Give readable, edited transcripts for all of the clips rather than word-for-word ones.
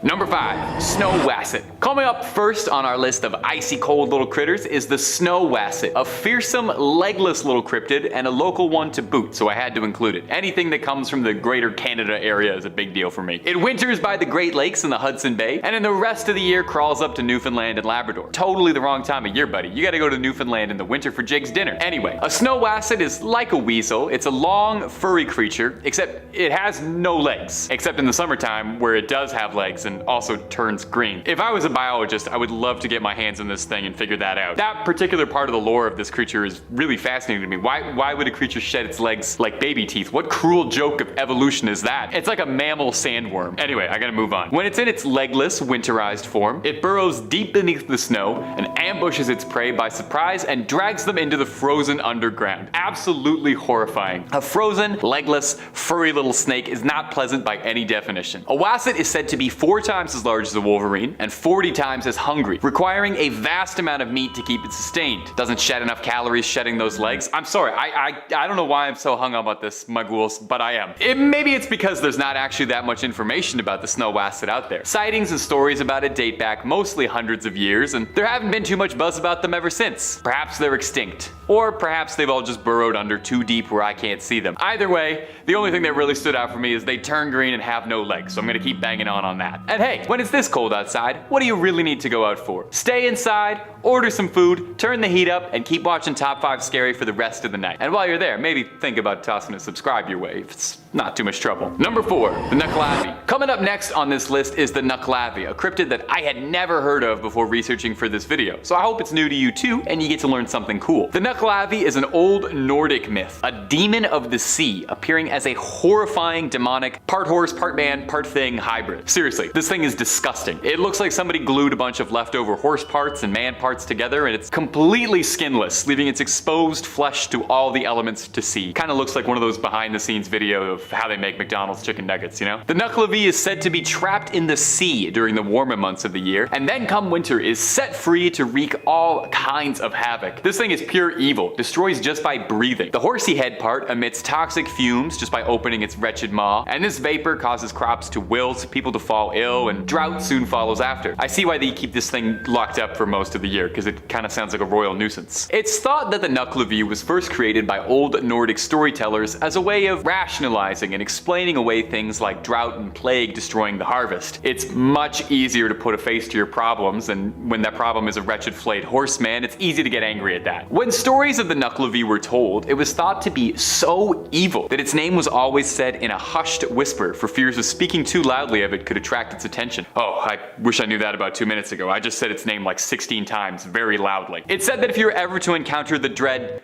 Number 5, snow wasset. Coming up first on our list of icy cold little critters is the snow wasset, a fearsome legless little cryptid and a local one to boot, so I had to include it. Anything that comes from the greater Canada area is a big deal for me. It winters by the Great Lakes and the Hudson Bay, and in the rest of the year crawls up to Newfoundland and Labrador. Totally the wrong time of year, buddy. You gotta go to Newfoundland in the winter for Jake's dinner. Anyway, a snow wasset is like a weasel. It's a long, furry creature, except it has no legs. Except in the summertime, where it does have legs and also turns green. If I was a biologist, I would love to get my hands on this thing and figure that out. That particular part of the lore of this creature is really fascinating to me. Why would a creature shed its legs like baby teeth? What cruel joke of evolution is that? It's like a mammal sandworm. Anyway, I gotta move on. When it's in its legless, winterized form, it burrows deep beneath the snow and ambushes its prey by surprise and drags them into the frozen underground. Absolutely horrifying. A frozen, legless, furry little snake is not pleasant by any definition. A wasset is said to be 4 times as large as a wolverine and 40 times as hungry, requiring a vast amount of meat to keep it sustained. Doesn't shed enough calories shedding those legs. I'm sorry, I don't know why I'm so hung up on this, my ghouls, but I am. Maybe it's because there's not actually that much information about the snow wasset out there. Sightings and stories about it date back mostly hundreds of years, and there haven't been too much buzz about them ever since. Perhaps they're extinct. Or perhaps they've all just burrowed under too deep where I can't see them. Either way, the only thing that really stood out for me is they turn green and have no legs, so I'm gonna keep banging on that. And hey, when it's this cold outside, what do you really need to go out for? Stay inside, order some food, turn the heat up, and keep watching Top 5 Scary for the rest of the night. And while you're there, maybe think about tossing a subscribe your way if it's not too much trouble. Number 4, the Nuckelavee. Coming up next on this list is the Nuckelavee, a cryptid that I had never heard of before researching for this video. So I hope it's new to you too, and you get to learn something cool. The Nuckelavee is an old Nordic myth, a demon of the sea appearing as a horrifying demonic, part horse, part man, part thing hybrid. Seriously, this thing is disgusting. It looks like somebody glued a bunch of leftover horse parts and man parts together, and it's completely skinless, leaving its exposed flesh to all the elements to see. Kind of looks like one of those behind the scenes video of how they make McDonald's chicken nuggets, you know? The Nuckelavee is said to be trapped in the sea during the warmer months of the year, and then come winter is set free to wreak all kinds of havoc. This thing is pure evil, destroys just by breathing. The horsey head part emits toxic fumes just by opening its wretched maw, and this vapor causes crops to wilt, people to fall ill, and drought soon follows after. I see why they keep this thing locked up for most of the year, because it kind of sounds like a royal nuisance. It's thought that the Nuckelavee was first created by old Nordic storytellers as a way of rationalizing and explaining away things like drought and plague destroying the harvest. It's much easier to put a face to your problems, and when that problem is a wretched flayed horseman, it's easy to get angry at that. When stories of the Nuckelavee were told, it was thought to be so evil that its name was always said in a hushed whisper for fears of speaking too loudly of it could attract its attention. Oh, I wish I knew that about 2 minutes ago. I just said its name like 16 times very loudly. It's said that if you're ever to encounter the dread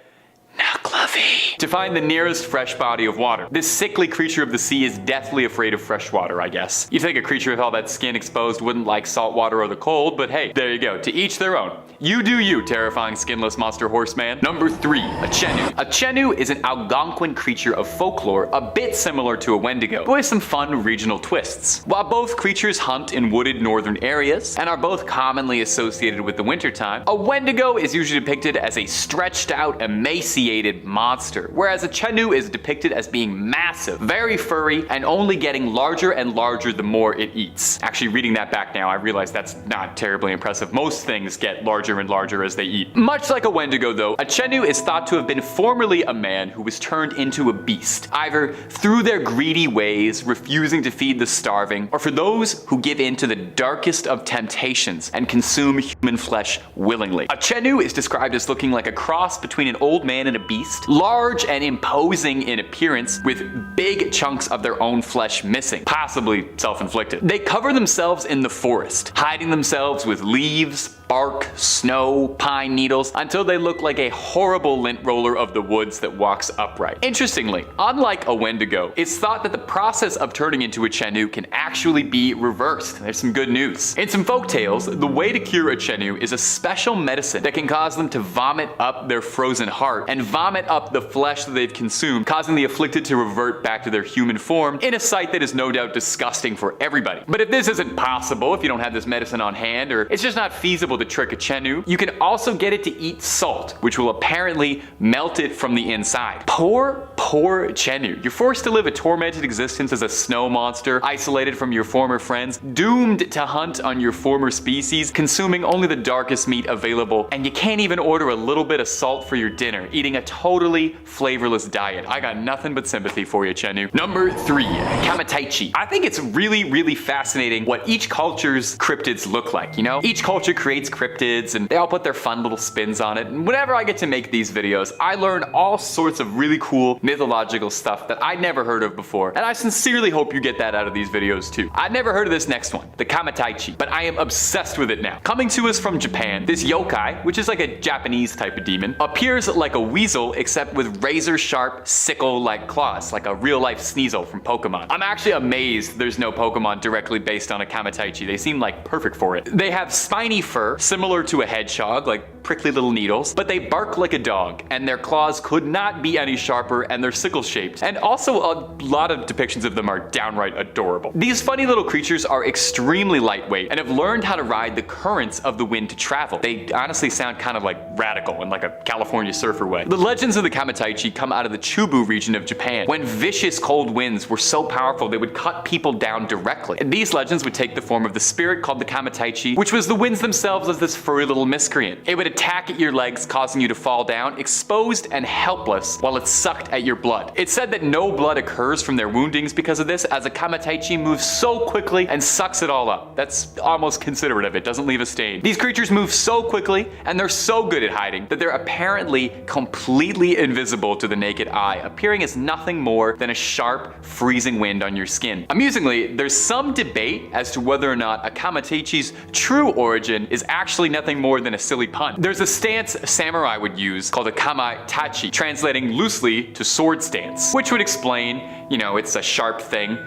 Nuckelavee to find the nearest fresh body of water. This sickly creature of the sea is deathly afraid of fresh water, I guess. You'd think a creature with all that skin exposed wouldn't like salt water or the cold, but hey, there you go. To each their own. You do you, terrifying skinless monster horseman. Number 3, a Chenu. A Chenu is an Algonquin creature of folklore a bit similar to a Wendigo, but with some fun regional twists. While both creatures hunt in wooded northern areas and are both commonly associated with the wintertime, a Wendigo is usually depicted as a stretched out, emaciated monster, whereas a Chenu is depicted as being massive, very furry, and only getting larger and larger the more it eats. Actually, reading that back now, I realize that's not terribly impressive. Most things get larger and larger as they eat. Much like a Wendigo though, a Chenu is thought to have been formerly a man who was turned into a beast, either through their greedy ways, refusing to feed the starving, or for those who give in to the darkest of temptations and consume human flesh willingly. A Chenu is described as looking like a cross between an old man and a beast, large and imposing in appearance, with big chunks of their own flesh missing, possibly self-inflicted. They cover themselves in the forest, hiding themselves with leaves, bark, snow, pine needles, until they look like a horrible lint roller of the woods that walks upright. Interestingly, unlike a Wendigo, it's thought that the process of turning into a Chenu can actually be reversed. There's some good news. In some folk tales, the way to cure a Chenu is a special medicine that can cause them to vomit up their frozen heart and and vomit up the flesh that they've consumed, causing the afflicted to revert back to their human form in a sight that is no doubt disgusting for everybody. But if this isn't possible, if you don't have this medicine on hand, or it's just not feasible to trick a Chenu, you can also get it to eat salt, which will apparently melt it from the inside. Poor Chenu. You're forced to live a tormented existence as a snow monster, isolated from your former friends, doomed to hunt on your former species, consuming only the darkest meat available, and you can't even order a little bit of salt for your dinner, eating a totally flavorless diet. I got nothing but sympathy for you, Chenu. Number 3, Kamataichi. I think it's really fascinating what each culture's cryptids look like, you know? Each culture creates cryptids, and they all put their fun little spins on it, and whenever I get to make these videos, I learn all sorts of really cool mythological stuff that I'd never heard of before, and I sincerely hope you get that out of these videos too. I'd never heard of this next one, the Kamataichi, but I am obsessed with it now. Coming to us from Japan, this yokai, which is like a Japanese type of demon, appears like a weasel except with razor-sharp, sickle-like claws, like a real-life Sneasel from Pokemon. I'm actually amazed there's no Pokemon directly based on a Kamataichi. They seem like perfect for it. They have spiny fur, similar to a hedgehog, like prickly little needles, but they bark like a dog, and their claws could not be any sharper, and they're sickle-shaped. And also, a lot of depictions of them are downright adorable. These funny little creatures are extremely lightweight and have learned how to ride the currents of the wind to travel. They honestly sound kind of like radical in like a California surfer way. The legends of the Kamataichi come out of the Chubu region of Japan, when vicious cold winds were so powerful they would cut people down directly. And these legends would take the form of the spirit called the Kamataichi, which was the winds themselves as this furry little miscreant. It would attack at your legs, causing you to fall down, exposed and helpless, while it sucked at your blood. It's said that no blood occurs from their woundings because of this, as a Kamataichi moves so quickly and sucks it all up. That's almost considerate of it, doesn't leave a stain. These creatures move so quickly, and they're so good at hiding, that they're apparently completely invisible to the naked eye, appearing as nothing more than a sharp, freezing wind on your skin. Amusingly, there's some debate as to whether or not a Kamataichi's true origin is actually nothing more than a silly pun. There's a stance a samurai would use called a kamaitachi, translating loosely to sword stance, which would explain, you know, it's a sharp thing.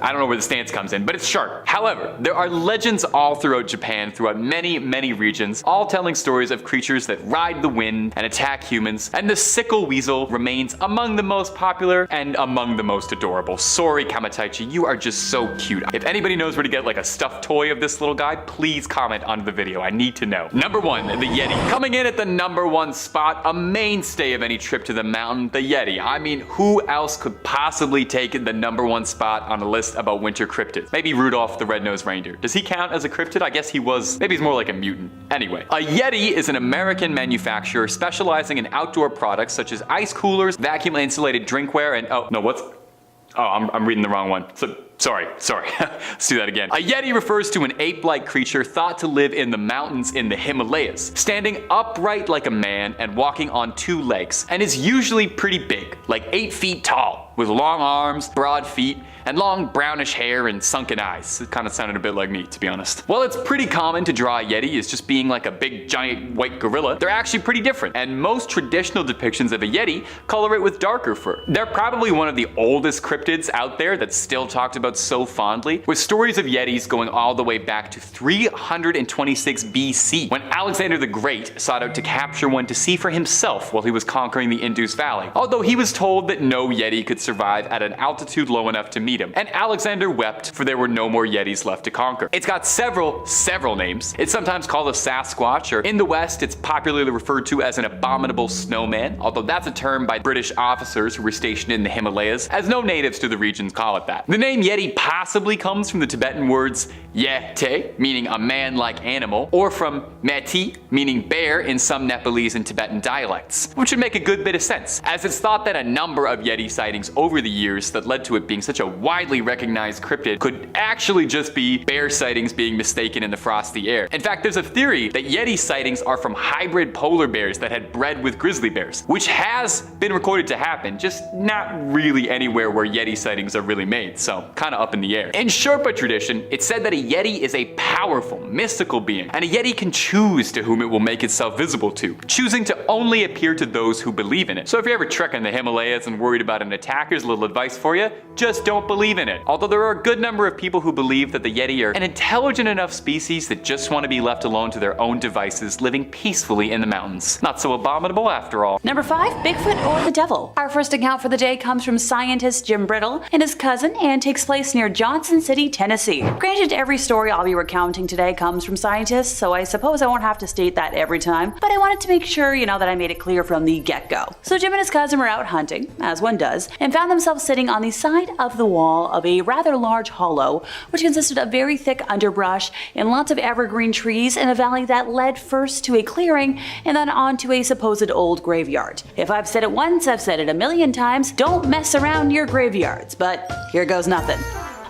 I don't know where the stance comes in, but it's sharp. However, there are legends all throughout Japan, throughout many regions, all telling stories of creatures that ride the wind and attack humans, and the sickle weasel remains among the most popular and among the most adorable. Sorry, Kamataichi, you are just so cute. If anybody knows where to get like a stuffed toy of this little guy, please comment under the video. I need to know. Number 1, the Yeti. Coming in at the number 1 spot, a mainstay of any trip to the mountain, the Yeti. I mean, who else could possibly take the number 1 spot on a list about winter cryptids? Maybe Rudolph the Red-Nosed Reindeer. Does he count as a cryptid? I guess he was. Maybe he's more like a mutant. Anyway, a Yeti is an American manufacturer specializing in outdoor products such as ice coolers, vacuum insulated drinkware, and I'm reading the wrong one. So Sorry. Let's do that again. A Yeti refers to an ape-like creature thought to live in the mountains in the Himalayas, standing upright like a man and walking on 2 legs, and is usually pretty big, like 8 feet tall, with long arms, broad feet, and long brownish hair and sunken eyes. It kind of sounded a bit like me, to be honest. While it's pretty common to draw a Yeti as just being like a big giant white gorilla, they're actually pretty different, and most traditional depictions of a Yeti color it with darker fur. They're probably one of the oldest cryptids out there that's still talked about so fondly, with stories of Yetis going all the way back to 326 BC, when Alexander the Great sought out to capture one to see for himself while he was conquering the Indus Valley, although he was told that no Yeti could survive at an altitude low enough to meet him, and Alexander wept, for there were no more Yetis left to conquer. It's got several names. It's sometimes called a Sasquatch, or in the West it's popularly referred to as an abominable snowman, although that's a term by British officers who were stationed in the Himalayas, as no natives to the regions call it that. The name Yeti possibly comes from the Tibetan words Yete, meaning a man-like animal, or from Meti, meaning bear in some Nepalese and Tibetan dialects, which would make a good bit of sense, as it's thought that a number of Yeti sightings over the years that led to it being such a widely recognized cryptid could actually just be bear sightings being mistaken in the frosty air. In fact, there's a theory that Yeti sightings are from hybrid polar bears that had bred with grizzly bears, which has been recorded to happen, just not really anywhere where Yeti sightings are really made, so kinda up in the air. In Sherpa tradition, it's said that a Yeti is a powerful, mystical being, and a Yeti can choose to whom it will make itself visible to, choosing to only appear to those who believe in it. So if you're ever trekking the Himalayas and worried about an attack, here's a little advice for you: just don't believe in it. Although there are a good number of people who believe that the Yeti are an intelligent enough species that just want to be left alone to their own devices, living peacefully in the mountains. Not so abominable after all. Number 5. Bigfoot or the devil. Our first account for the day comes from scientist Jim Brittle and his cousin and takes place near Johnson City, Tennessee. Granted, every story I'll be recounting today comes from scientists, so I suppose I won't have to state that every time, but I wanted to make sure, that I made it clear from the get-go. So Jim and his cousin were out hunting, as one does, and found themselves sitting on the side of the wall of a rather large hollow, which consisted of very thick underbrush and lots of evergreen trees in a valley that led first to a clearing and then on to a supposed old graveyard. If I've said it once, I've said it a million times: don't mess around near graveyards, but here goes nothing.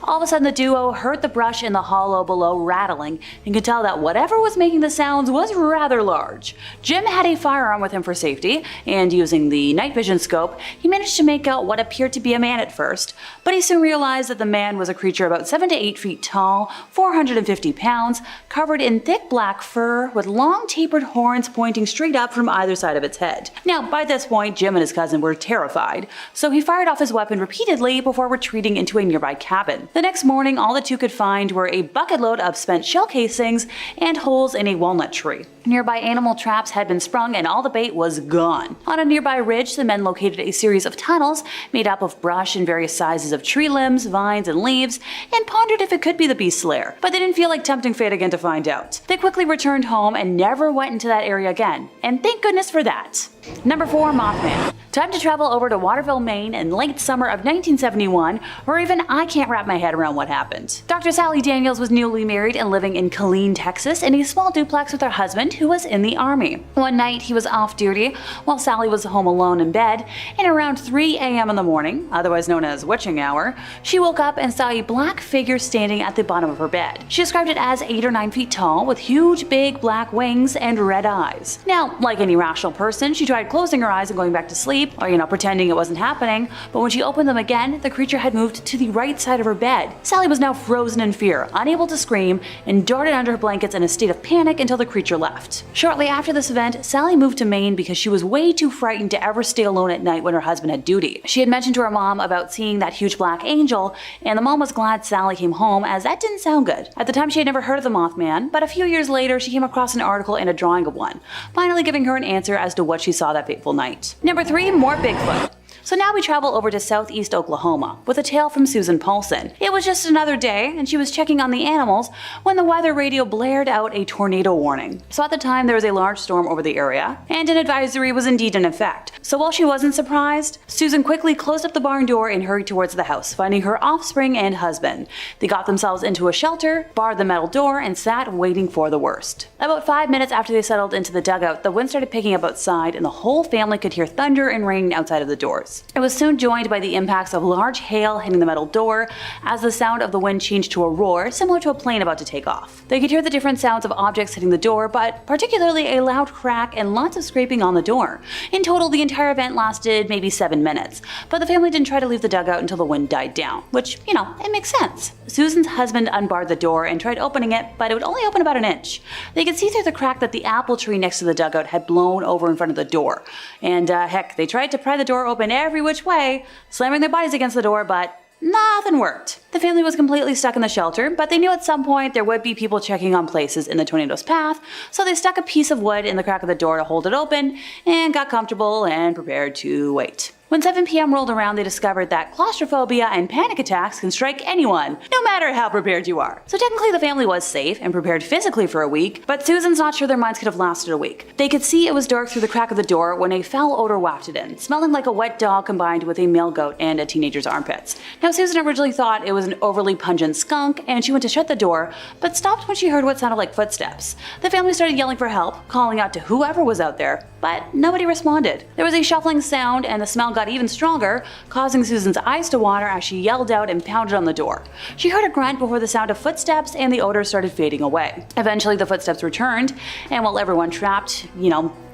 All of a sudden the duo heard the brush in the hollow below rattling and could tell that whatever was making the sounds was rather large. Jim had a firearm with him for safety, and using the night vision scope, he managed to make out what appeared to be a man at first, but he soon realized that the man was a creature about 7 to 8 feet tall, 450 pounds, covered in thick black fur with long tapered horns pointing straight up from either side of its head. Now, by this point, Jim and his cousin were terrified, so he fired off his weapon repeatedly before retreating into a nearby cabin. The next morning, all the two could find were a bucket load of spent shell casings and holes in a walnut tree. Nearby animal traps had been sprung and all the bait was gone. On a nearby ridge, the men located a series of tunnels made up of brush and various sizes of tree limbs, vines, and leaves, and pondered if it could be the beast's lair, but they didn't feel like tempting fate again to find out. They quickly returned home and never went into that area again, and thank goodness for that. Number 4. Mothman. Time to travel over to Waterville, Maine in late summer of 1971, where even I can't wrap my head around what happened. Dr. Sally Daniels was newly married and living in Killeen, Texas in a small duplex with her husband, who was in the Army. One night he was off duty while Sally was home alone in bed, and around 3 a.m. in the morning, otherwise known as witching hour, she woke up and saw a black figure standing at the bottom of her bed. She described it as 8 or 9 feet tall with huge big black wings and red eyes. Now, like any rational person, she tried closing her eyes and going back to sleep, or pretending it wasn't happening, but when she opened them again, the creature had moved to the right side of her bed. Sally was now frozen in fear, unable to scream, and darted under her blankets in a state of panic until the creature left. Shortly after this event, Sally moved to Maine because she was way too frightened to ever stay alone at night when her husband had duty. She had mentioned to her mom about seeing that huge black angel, and the mom was glad Sally came home, as that didn't sound good. At the time, she had never heard of the Mothman, but a few years later, she came across an article and a drawing of one, finally giving her an answer as to what she saw that fateful night. Number 3. More Bigfoot. So now we travel over to southeast Oklahoma with a tale from Susan Paulson. It was just another day, and she was checking on the animals when the weather radio blared out a tornado warning. So at the time there was a large storm over the area, and an advisory was indeed in effect. So while she wasn't surprised, Susan quickly closed up the barn door and hurried towards the house, finding her offspring and husband. They got themselves into a shelter, barred the metal door, and sat waiting for the worst. About 5 minutes after they settled into the dugout, the wind started picking up outside, and the whole family could hear thunder and rain outside of the doors. It was soon joined by the impacts of large hail hitting the metal door as the sound of the wind changed to a roar similar to a plane about to take off. They could hear the different sounds of objects hitting the door, but particularly a loud crack and lots of scraping on the door. In total, the entire event lasted maybe 7 minutes, but the family didn't try to leave the dugout until the wind died down, which, it makes sense. Susan's husband unbarred the door and tried opening it, but it would only open about an inch. They could see through the crack that the apple tree next to the dugout had blown over in front of the door, and heck, they tried to pry the door open every which way, slamming their bodies against the door, but nothing worked. The family was completely stuck in the shelter, but they knew at some point there would be people checking on places in the tornado's path, so they stuck a piece of wood in the crack of the door to hold it open and got comfortable and prepared to wait. When 7 p.m. rolled around, they discovered that claustrophobia and panic attacks can strike anyone, no matter how prepared you are. So technically the family was safe and prepared physically for a week, but Susan's not sure their minds could have lasted a week. They could see it was dark through the crack of the door when a foul odor wafted in, smelling like a wet dog combined with a male goat and a teenager's armpits. Now Susan originally thought it was an overly pungent skunk, and she went to shut the door, but stopped when she heard what sounded like footsteps. The family started yelling for help, calling out to whoever was out there, but nobody responded. There was a shuffling sound and the smell got got even stronger, causing Susan's eyes to water as she yelled out and pounded on the door. She heard a grunt before the sound of footsteps and the odor started fading away. Eventually the footsteps returned, and while everyone trapped,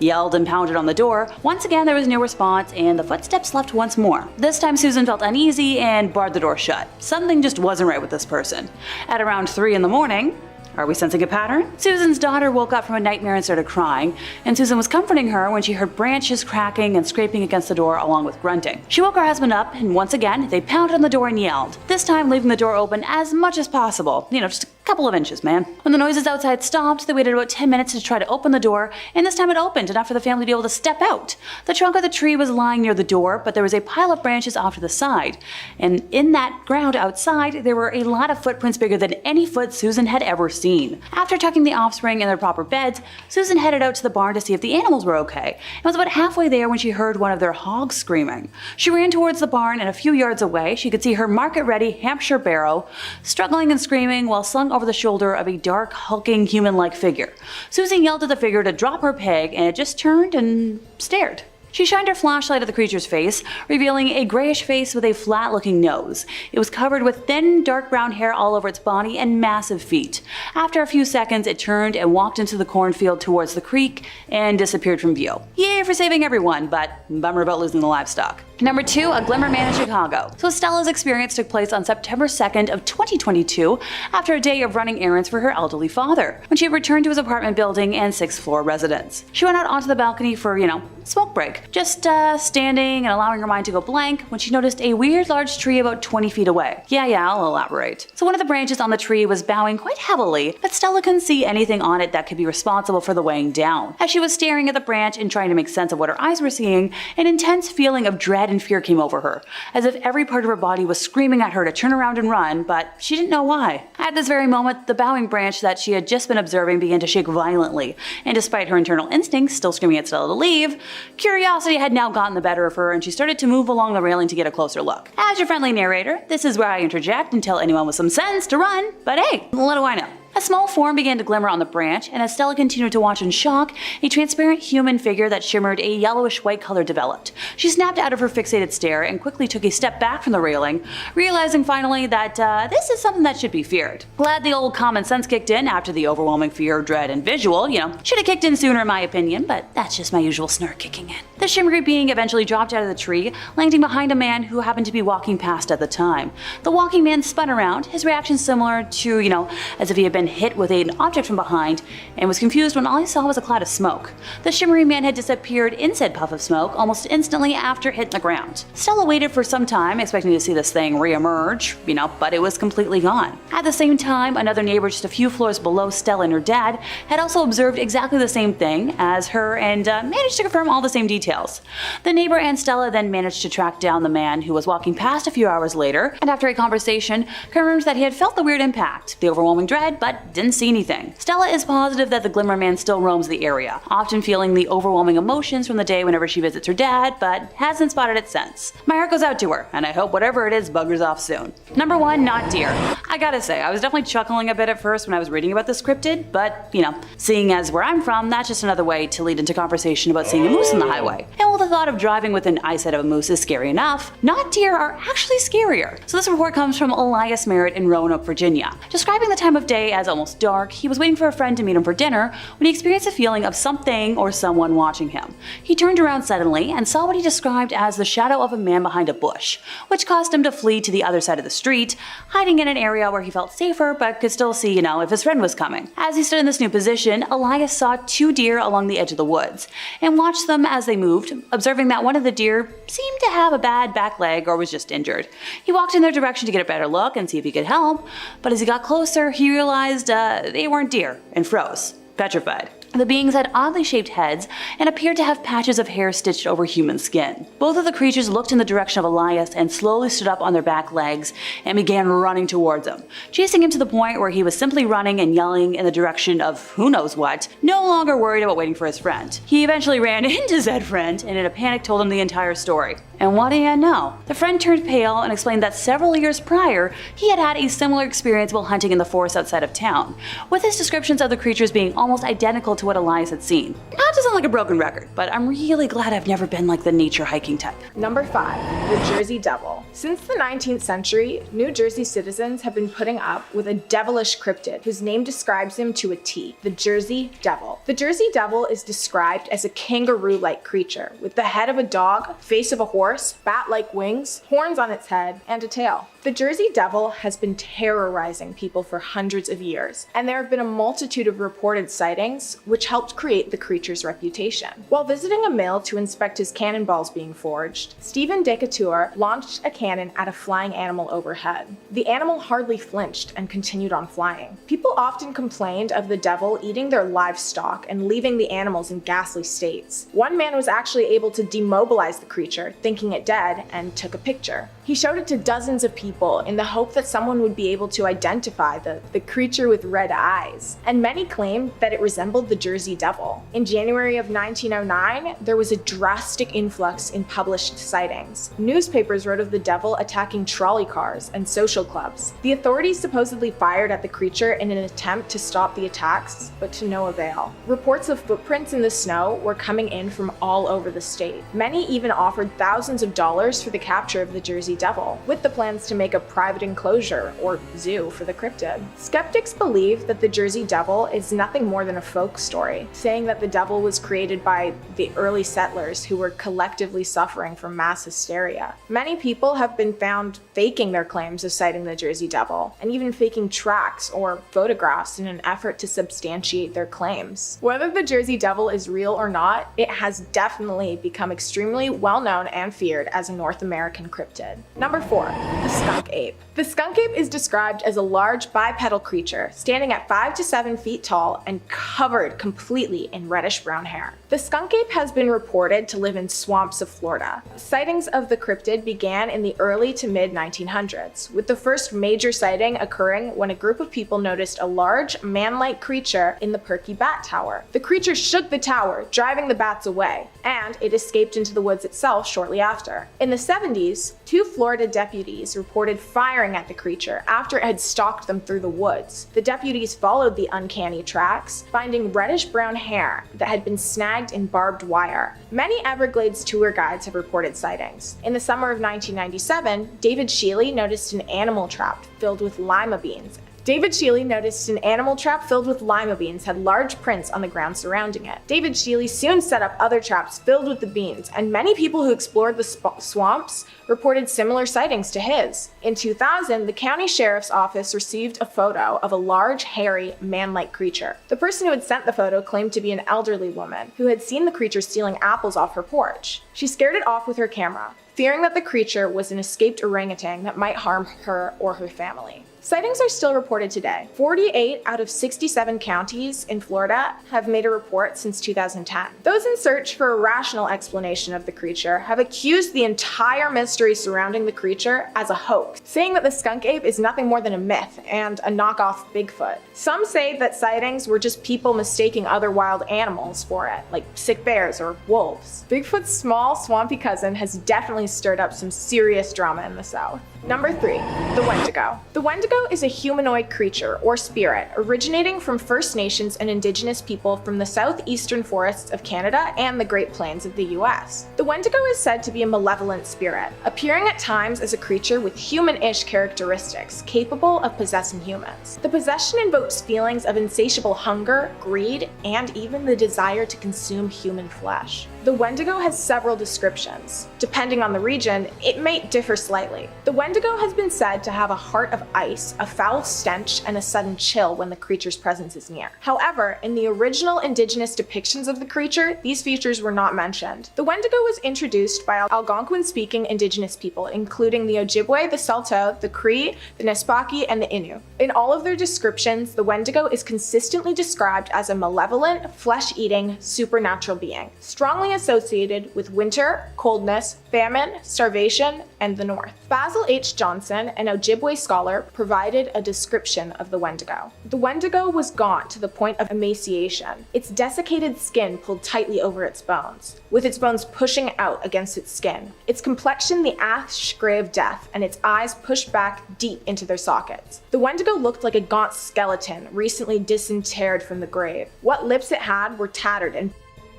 yelled and pounded on the door, once again there was no response and the footsteps left once more. This time Susan felt uneasy and barred the door shut. Something just wasn't right with this person. At around 3 in the morning, are we sensing a pattern? Susan's daughter woke up from a nightmare and started crying, and Susan was comforting her when she heard branches cracking and scraping against the door along with grunting. She woke her husband up, and once again, they pounded on the door and yelled, this time leaving the door open as much as possible. Just a couple of inches, man. When the noises outside stopped, they waited about 10 minutes to try to open the door, and this time it opened enough for the family to be able to step out. The trunk of the tree was lying near the door, but there was a pile of branches off to the side, and in that ground outside, there were a lot of footprints bigger than any foot Susan had ever seen. After tucking the offspring in their proper beds, Susan headed out to the barn to see if the animals were okay, and was about halfway there when she heard one of their hogs screaming. She ran towards the barn, and a few yards away, she could see her market-ready Hampshire barrow struggling and screaming while slung over the shoulder of a dark, hulking, human-like figure. Susan yelled at the figure to drop her peg, and it just turned and stared. She shined her flashlight at the creature's face, revealing a grayish face with a flat-looking nose. It was covered with thin, dark brown hair all over its body and massive feet. After a few seconds, it turned and walked into the cornfield towards the creek and disappeared from view. Yay for saving everyone, but bummer about losing the livestock. Number 2, a glimmer man in Chicago. So Stella's experience took place on September 2nd of 2022 after a day of running errands for her elderly father, when she returned to his apartment building and 6th floor residence. She went out onto the balcony for, smoke break, just standing and allowing her mind to go blank when she noticed a weird large tree about 20 feet away. Yeah, I'll elaborate. So one of the branches on the tree was bowing quite heavily, but Stella couldn't see anything on it that could be responsible for the weighing down. As she was staring at the branch and trying to make sense of what her eyes were seeing, an intense feeling of dread and fear came over her, as if every part of her body was screaming at her to turn around and run, but she didn't know why. At this very moment, the bowing branch that she had just been observing began to shake violently, and despite her internal instincts still screaming at Stella to leave, curiosity had now gotten the better of her, and she started to move along the railing to get a closer look. As your friendly narrator, this is where I interject and tell anyone with some sense to run, but hey, what do I know? A small form began to glimmer on the branch, and as Stella continued to watch in shock, a transparent human figure that shimmered a yellowish-white color developed. She snapped out of her fixated stare and quickly took a step back from the railing, realizing finally that this is something that should be feared. Glad the old common sense kicked in after the overwhelming fear, dread, and visual, should have kicked in sooner in my opinion, but that's just my usual snark kicking in. The shimmery being eventually dropped out of the tree, landing behind a man who happened to be walking past at the time. The walking man spun around, his reaction similar to, as if he had been hit with an object from behind, and was confused when all he saw was a cloud of smoke. The shimmery man had disappeared in said puff of smoke almost instantly after hitting the ground. Stella waited for some time, expecting to see this thing re-emerge, but it was completely gone. At the same time, another neighbor just a few floors below Stella and her dad had also observed exactly the same thing as her and managed to confirm all the same details. The neighbor and Stella then managed to track down the man who was walking past a few hours later, and after a conversation, confirmed that he had felt the weird impact, the overwhelming dread, but didn't see anything. Stella is positive that the Glimmer Man still roams the area, often feeling the overwhelming emotions from the day whenever she visits her dad, but hasn't spotted it since. My heart goes out to her, and I hope whatever it is buggers off soon. Number 1, not deer. I gotta say, I was definitely chuckling a bit at first when I was reading about this cryptid, but, seeing as where I'm from, that's just another way to lead into conversation about seeing a moose on the highway. And while the thought of driving within eyesight of a moose is scary enough, not deer are actually scarier. So this report comes from Elias Merritt in Roanoke, Virginia. Describing the time of day as almost dark, he was waiting for a friend to meet him for dinner when he experienced a feeling of something or someone watching him. He turned around suddenly and saw what he described as the shadow of a man behind a bush, which caused him to flee to the other side of the street, hiding in an area where he felt safer but could still see, if his friend was coming. As he stood in this new position, Elias saw 2 deer along the edge of the woods and watched them as they moved, observing that one of the deer seemed to have a bad back leg or was just injured. He walked in their direction to get a better look and see if he could help, but as he got closer, he realized they weren't deer and froze, petrified. The beings had oddly shaped heads and appeared to have patches of hair stitched over human skin. Both of the creatures looked in the direction of Elias and slowly stood up on their back legs and began running towards him, chasing him to the point where he was simply running and yelling in the direction of who knows what, no longer worried about waiting for his friend. He eventually ran into said friend and in a panic told him the entire story. And what do you know? The friend turned pale and explained that several years prior, he had had a similar experience while hunting in the forest outside of town, with his descriptions of the creatures being almost identical to what Elias had seen. Not to sound like a broken record, but I'm really glad I've never been like the nature hiking type. Number 5. The Jersey Devil. Since the 19th century, New Jersey citizens have been putting up with a devilish cryptid whose name describes him to a T, the Jersey Devil. The Jersey Devil is described as a kangaroo-like creature with the head of a dog, face of a horse, bat-like wings, horns on its head, and a tail. The Jersey Devil has been terrorizing people for hundreds of years, and there have been a multitude of reported sightings which helped create the creature's reputation. While visiting a mill to inspect his cannonballs being forged, Stephen Decatur launched a cannon at a flying animal overhead. The animal hardly flinched and continued on flying. People often complained of the devil eating their livestock and leaving the animals in ghastly states. One man was actually able to demobilize the creature, thinking it dead, and took a picture. He showed it to dozens of people in the hope that someone would be able to identify the creature with red eyes, and many claimed that it resembled the Jersey Devil. In January of 1909, there was a drastic influx in published sightings. Newspapers wrote of the devil attacking trolley cars and social clubs. The authorities supposedly fired at the creature in an attempt to stop the attacks, but to no avail. Reports of footprints in the snow were coming in from all over the state. Many even offered thousands of dollars for the capture of the Jersey Devil, with the plans to make a private enclosure or zoo for the cryptid. Skeptics believe that the Jersey Devil is nothing more than a folk story, saying that the devil was created by the early settlers who were collectively suffering from mass hysteria. Many people have been found faking their claims of sighting the Jersey Devil, and even faking tracks or photographs in an effort to substantiate their claims. Whether the Jersey Devil is real or not, it has definitely become extremely well known and feared as a North American cryptid. Number 4. The skunk ape. The skunk ape is described as a large bipedal creature standing at 5 to 7 feet tall and covered completely in reddish-brown hair. The skunk ape has been reported to live in swamps of Florida. Sightings of the cryptid began in the early to mid-1900s, with the first major sighting occurring when a group of people noticed a large, man-like creature in the Perky Bat Tower. The creature shook the tower, driving the bats away, and it escaped into the woods itself shortly after. In the 70s, 2 Florida deputies reported firing at the creature after it had stalked them through the woods. The deputies followed the uncanny tracks, finding reddish-brown hair that had been snagged in barbed wire. Many Everglades tour guides have reported sightings. In the summer of 1997, David Shealy noticed an animal trap filled with lima beans. David Shealy noticed an animal trap filled with lima beans had large prints on the ground surrounding it. David Shealy soon set up other traps filled with the beans, and many people who explored the swamps reported similar sightings to his. In 2000, the county sheriff's office received a photo of a large, hairy, man-like creature. The person who had sent the photo claimed to be an elderly woman who had seen the creature stealing apples off her porch. She scared it off with her camera, fearing that the creature was an escaped orangutan that might harm her or her family. Sightings are still reported today. 48 out of 67 counties in Florida have made a report since 2010. Those in search for a rational explanation of the creature have accused the entire mystery surrounding the creature as a hoax, saying that the skunk ape is nothing more than a myth and a knockoff Bigfoot. Some say that sightings were just people mistaking other wild animals for it, like sick bears or wolves. Bigfoot's small, swampy cousin has definitely stirred up some serious drama in the South. Number 3. The Wendigo. The Wendigo is a humanoid creature or spirit originating from First Nations and Indigenous people from the southeastern forests of Canada and the Great Plains of the US. The Wendigo is said to be a malevolent spirit, appearing at times as a creature with human-ish characteristics, capable of possessing humans. The possession invokes feelings of insatiable hunger, greed, and even the desire to consume human flesh. The Wendigo has several descriptions. Depending on the region, it may differ slightly. The Wendigo has been said to have a heart of ice, a foul stench, and a sudden chill when the creature's presence is near. However, in the original indigenous depictions of the creature, these features were not mentioned. The Wendigo was introduced by Algonquin-speaking indigenous people, including the Ojibwe, the Saulteaux, the Cree, the Nespaki, and the Innu. In all of their descriptions, the Wendigo is consistently described as a malevolent, flesh-eating, supernatural being, strongly commonly associated with winter, coldness, famine, starvation, and the north. Basil H. Johnson, an Ojibwe scholar, provided a description of the Wendigo. The Wendigo was gaunt to the point of emaciation, its desiccated skin pulled tightly over its bones, with its bones pushing out against its skin, its complexion the ash gray of death, and its eyes pushed back deep into their sockets. The Wendigo looked like a gaunt skeleton recently disinterred from the grave. What lips it had were tattered and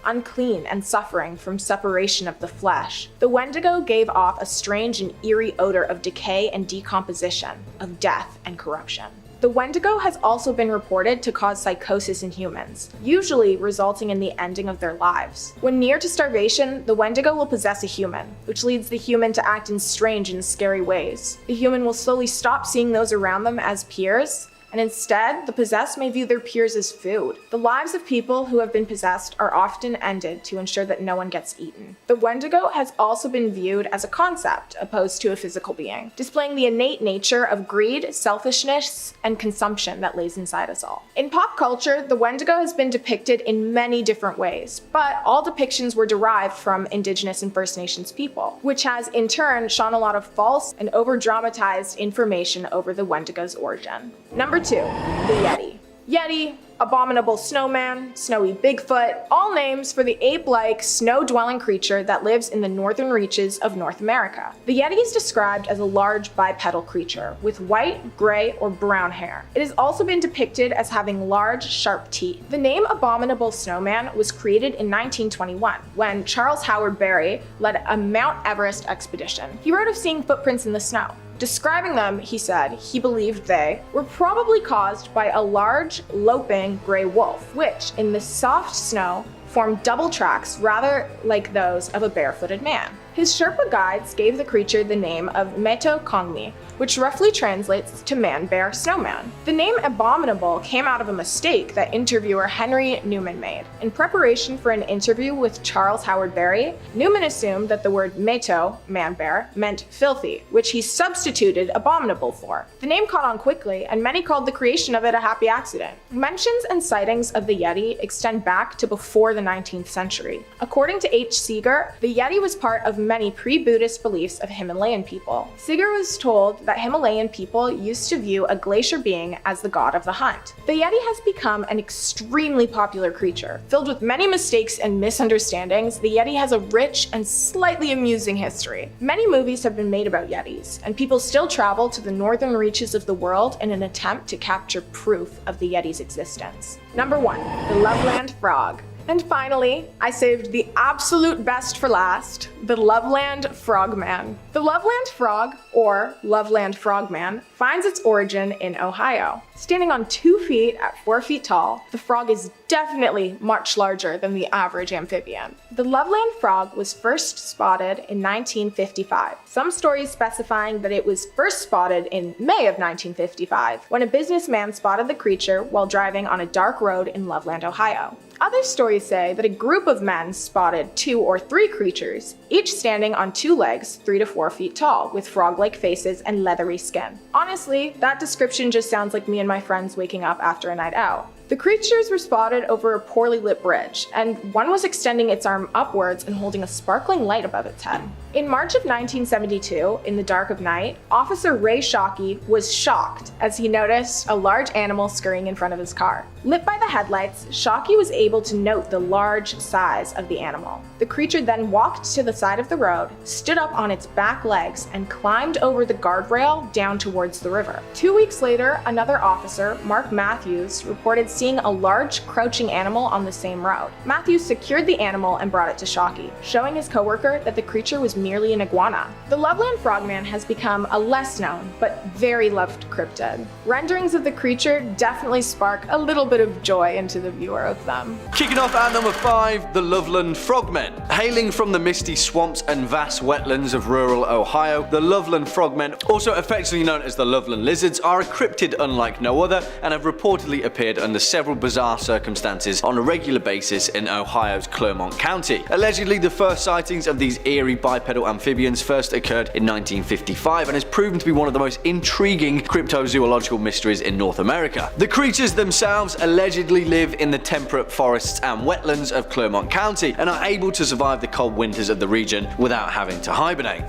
unclean and suffering from separation of the flesh. The Wendigo gave off a strange and eerie odor of decay and decomposition, of death and corruption. The Wendigo has also been reported to cause psychosis in humans, usually resulting in the ending of their lives. When near to starvation, the Wendigo will possess a human, which leads the human to act in strange and scary ways. The human will slowly stop seeing those around them as peers, and instead, the possessed may view their peers as food. The lives of people who have been possessed are often ended to ensure that no one gets eaten. The Wendigo has also been viewed as a concept opposed to a physical being, displaying the innate nature of greed, selfishness, and consumption that lays inside us all. In pop culture, the Wendigo has been depicted in many different ways, but all depictions were derived from Indigenous and First Nations people, which has in turn shone a lot of false and over-dramatized information over the Wendigo's origin. Number 2, the Yeti. Yeti, abominable snowman, snowy Bigfoot, all names for the ape-like, snow-dwelling creature that lives in the northern reaches of North America. The Yeti is described as a large bipedal creature with white, gray, or brown hair. It has also been depicted as having large, sharp teeth. The name Abominable Snowman was created in 1921 when Charles Howard Berry led a Mount Everest expedition. He wrote of seeing footprints in the snow. Describing them, he said, he believed they were probably caused by a large, loping gray wolf, which, in the soft snow, formed double tracks rather like those of a barefooted man. His Sherpa guides gave the creature the name of Meto Kongmi, which roughly translates to man-bear snowman. The name Abominable came out of a mistake that interviewer Henry Newman made. In preparation for an interview with Charles Howard Berry, Newman assumed that the word Meto, man-bear, meant filthy, which he substituted abominable for. The name caught on quickly, and many called the creation of it a happy accident. Mentions and sightings of the Yeti extend back to before the 19th century. According to H. Seeger, the Yeti was part of many pre-Buddhist beliefs of Himalayan people. Seeger was told that Himalayan people used to view a glacier being as the god of the hunt. The Yeti has become an extremely popular creature. Filled with many mistakes and misunderstandings, the Yeti has a rich and slightly amusing history. Many movies have been made about Yetis, and people still travel to the northern reaches of the world in an attempt to capture proof of the Yeti's existence. Number 1, the Loveland Frog. And finally, I saved the absolute best for last, the Loveland Frogman. The Loveland Frog, or Loveland Frogman, finds its origin in Ohio. Standing on 2 feet at 4 feet tall, the frog is definitely much larger than the average amphibian. The Loveland Frog was first spotted in 1955. Some stories specifying that it was first spotted in May of 1955, when a businessman spotted the creature while driving on a dark road in Loveland, Ohio. Other stories say that a group of men spotted 2 or 3 creatures, each standing on 2 legs 3 to 4 feet tall, with frog-like faces and leathery skin. Honestly, that description just sounds like me and my friends waking up after a night out. The creatures were spotted over a poorly lit bridge, and one was extending its arm upwards and holding a sparkling light above its head. In March of 1972, in the dark of night, Officer Ray Shockey was shocked as he noticed a large animal scurrying in front of his car. Lit by the headlights, Shockey was able to note the large size of the animal. The creature then walked to the side of the road, stood up on its back legs, and climbed over the guardrail down towards the river. 2 weeks later, another officer, Mark Matthews, reported seeing a large crouching animal on the same road. Matthews secured the animal and brought it to Shockey, showing his coworker that the creature was merely an iguana. The Loveland Frogman has become a less known but very loved cryptid. Renderings of the creature definitely spark a little bit of joy into the viewer of them. Kicking off at number 5, the Loveland Frogmen. Hailing from the misty swamps and vast wetlands of rural Ohio, the Loveland Frogmen, also affectionately known as the Loveland Lizards, are a cryptid unlike no other and have reportedly appeared under several bizarre circumstances on a regular basis in Ohio's Clermont County. Allegedly, the first sightings of these eerie bipedal bipedal amphibians first occurred in 1955 and has proven to be one of the most intriguing cryptozoological mysteries in North America. The creatures themselves allegedly live in the temperate forests and wetlands of Clermont County and are able to survive the cold winters of the region without having to hibernate.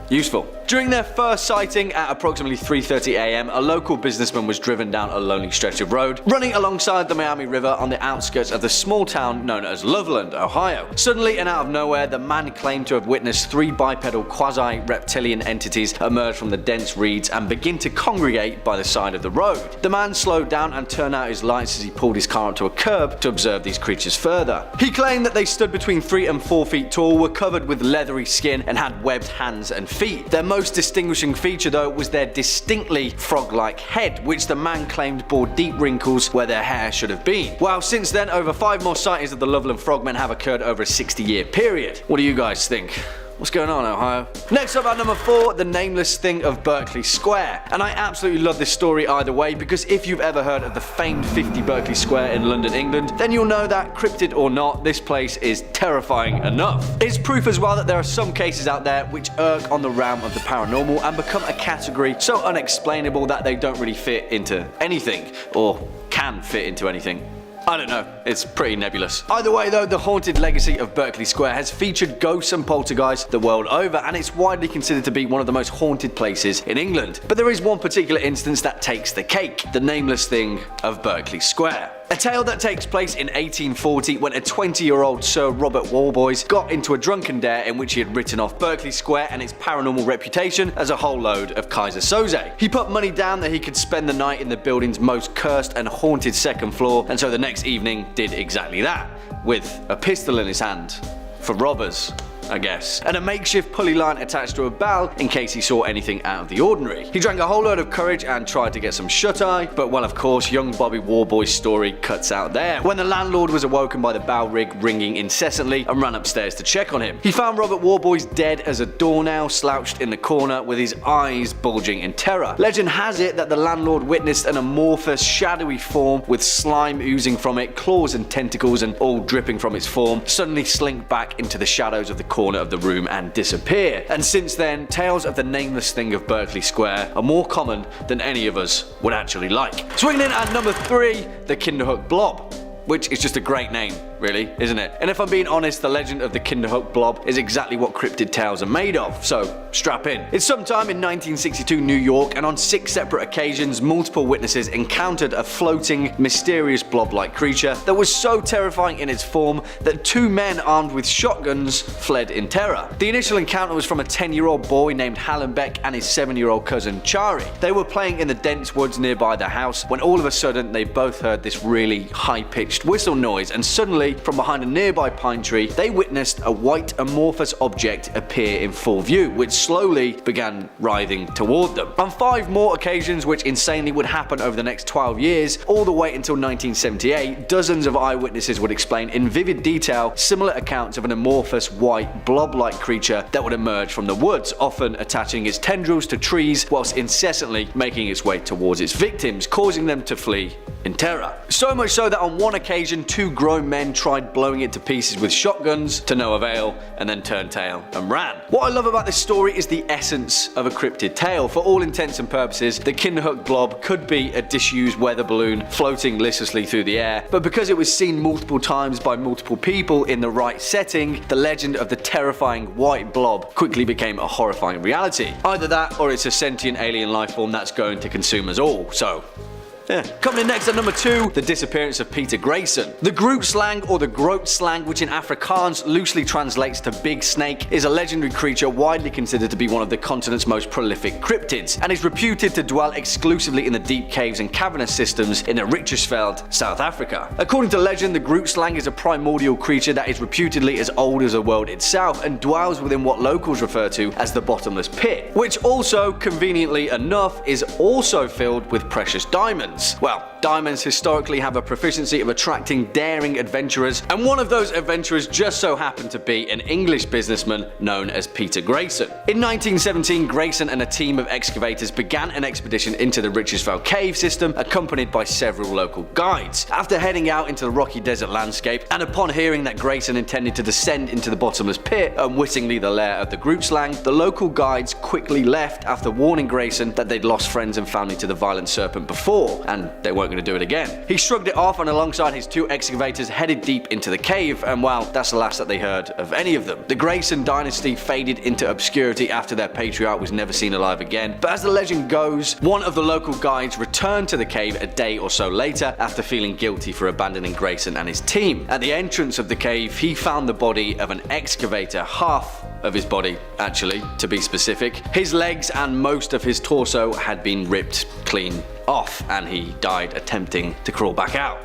Useful. During their first sighting at approximately 3:30 AM, a local businessman was driven down a lonely stretch of road, running alongside the Miami River on the outskirts of the small town known as Loveland, Ohio. Suddenly and out of nowhere, the man claimed to have witnessed 3 bipedal quasi-reptilian entities emerge from the dense reeds and begin to congregate by the side of the road. The man slowed down and turned out his lights as he pulled his car up to a curb to observe these creatures further. He claimed that they stood between 3 and 4 feet tall, were covered with leathery skin, and had webbed hands and feet. Their most distinguishing feature though was their distinctly frog-like head, which the man claimed bore deep wrinkles where their hair should have been. Well, since then, over 5 more sightings of the Loveland frogmen have occurred over a 60-year period. What do you guys think? What's going on, Ohio? Next up at number 4, the nameless thing of Berkeley Square. And I absolutely love this story either way, because if you've ever heard of the famed 50 Berkeley Square in London, England, then you'll know that, cryptid or not, this place is terrifying enough. It's proof as well that there are some cases out there which irk on the realm of the paranormal and become a category so unexplainable that they don't really fit into anything, or can fit into anything. I don't know, it's pretty nebulous. Either way though, the haunted legacy of Berkeley Square has featured ghosts and poltergeists the world over, and it's widely considered to be one of the most haunted places in England. But there is one particular instance that takes the cake, the nameless thing of Berkeley Square. A tale that takes place in 1840 when a 20-year-old Sir Robert Walboys got into a drunken dare in which he had written off Berkeley Square and its paranormal reputation as a whole load of Kaiser Soze. He put money down that he could spend the night in the building's most cursed and haunted second floor, and so the next evening did exactly that, with a pistol in his hand. For robbers, I guess, and a makeshift pulley line attached to a bell in case he saw anything out of the ordinary. He drank a whole load of courage and tried to get some shut-eye, but well, of course, young Bobby Warboy's story cuts out there, when the landlord was awoken by the bell rig ringing incessantly and ran upstairs to check on him. He found Robert Warboys dead as a doornail, slouched in the corner with his eyes bulging in terror. Legend has it that the landlord witnessed an amorphous, shadowy form with slime oozing from it, claws and tentacles and all dripping from its form, suddenly slink back into the shadows of the corner of the room and disappear. And since then, tales of the nameless thing of Berkeley Square are more common than any of us would actually like. Swinging in at number 3, the Kinderhook Blob, which is just a great name, really, isn't it? And if I'm being honest, the legend of the Kinderhook Blob is exactly what cryptid tales are made of, so strap in. It's sometime in 1962 New York, and on 6 separate occasions, multiple witnesses encountered a floating, mysterious blob-like creature that was so terrifying in its form that 2 men armed with shotguns fled in terror. The initial encounter was from a 10-year-old boy named Hallenbeck and his 7-year-old cousin Chari. They were playing in the dense woods nearby their house when all of a sudden they both heard this really high-pitched whistle noise, and suddenly, from behind a nearby pine tree, they witnessed a white amorphous object appear in full view, which slowly began writhing toward them. On 5 more occasions, which insanely would happen over the next 12 years, all the way until 1978, dozens of eyewitnesses would explain in vivid detail similar accounts of an amorphous white blob-like creature that would emerge from the woods, often attaching its tendrils to trees whilst incessantly making its way towards its victims, causing them to flee in terror. So much so that on one occasion, 2 grown men tried blowing it to pieces with shotguns to no avail, and then turned tail and ran. What I love about this story is the essence of a cryptid tale. For all intents and purposes, the Kinderhook Blob could be a disused weather balloon floating listlessly through the air, but because it was seen multiple times by multiple people in the right setting, the legend of the terrifying white blob quickly became a horrifying reality. Either that, or it's a sentient alien life form that's going to consume us all, so yeah. Coming in next at number 2, the disappearance of Peter Grayson. The Groot slang, or the Groot slang, which in Afrikaans loosely translates to big snake, is a legendary creature widely considered to be one of the continent's most prolific cryptids, and is reputed to dwell exclusively in the deep caves and cavernous systems in the Richtersveld, South Africa. According to legend, the Groot slang is a primordial creature that is reputedly as old as the world itself, and dwells within what locals refer to as the bottomless pit, which also, conveniently enough, is also filled with precious diamonds. diamonds. Well, diamonds historically have a proficiency of attracting daring adventurers, and one of those adventurers just so happened to be an English businessman known as Peter Grayson. In 1917, Grayson and a team of excavators began an expedition into the Richesville cave system, accompanied by several local guides. After heading out into the rocky desert landscape, and upon hearing that Grayson intended to descend into the bottomless pit, unwittingly the lair of the group slang, the local guides quickly left after warning Grayson that they'd lost friends and family to the violent serpent before, and they weren't going to do it again. He shrugged it off and alongside his two excavators headed deep into the cave, and well, that's the last that they heard of any of them. The Grayson dynasty faded into obscurity after their patriarch was never seen alive again, but as the legend goes, one of the local guides returned to the cave a day or so later after feeling guilty for abandoning Grayson and his team. At the entrance of the cave, he found the body of an excavator, half of his body actually, to be specific. His legs and most of his torso had been ripped clean off, and he died attempting to crawl back out.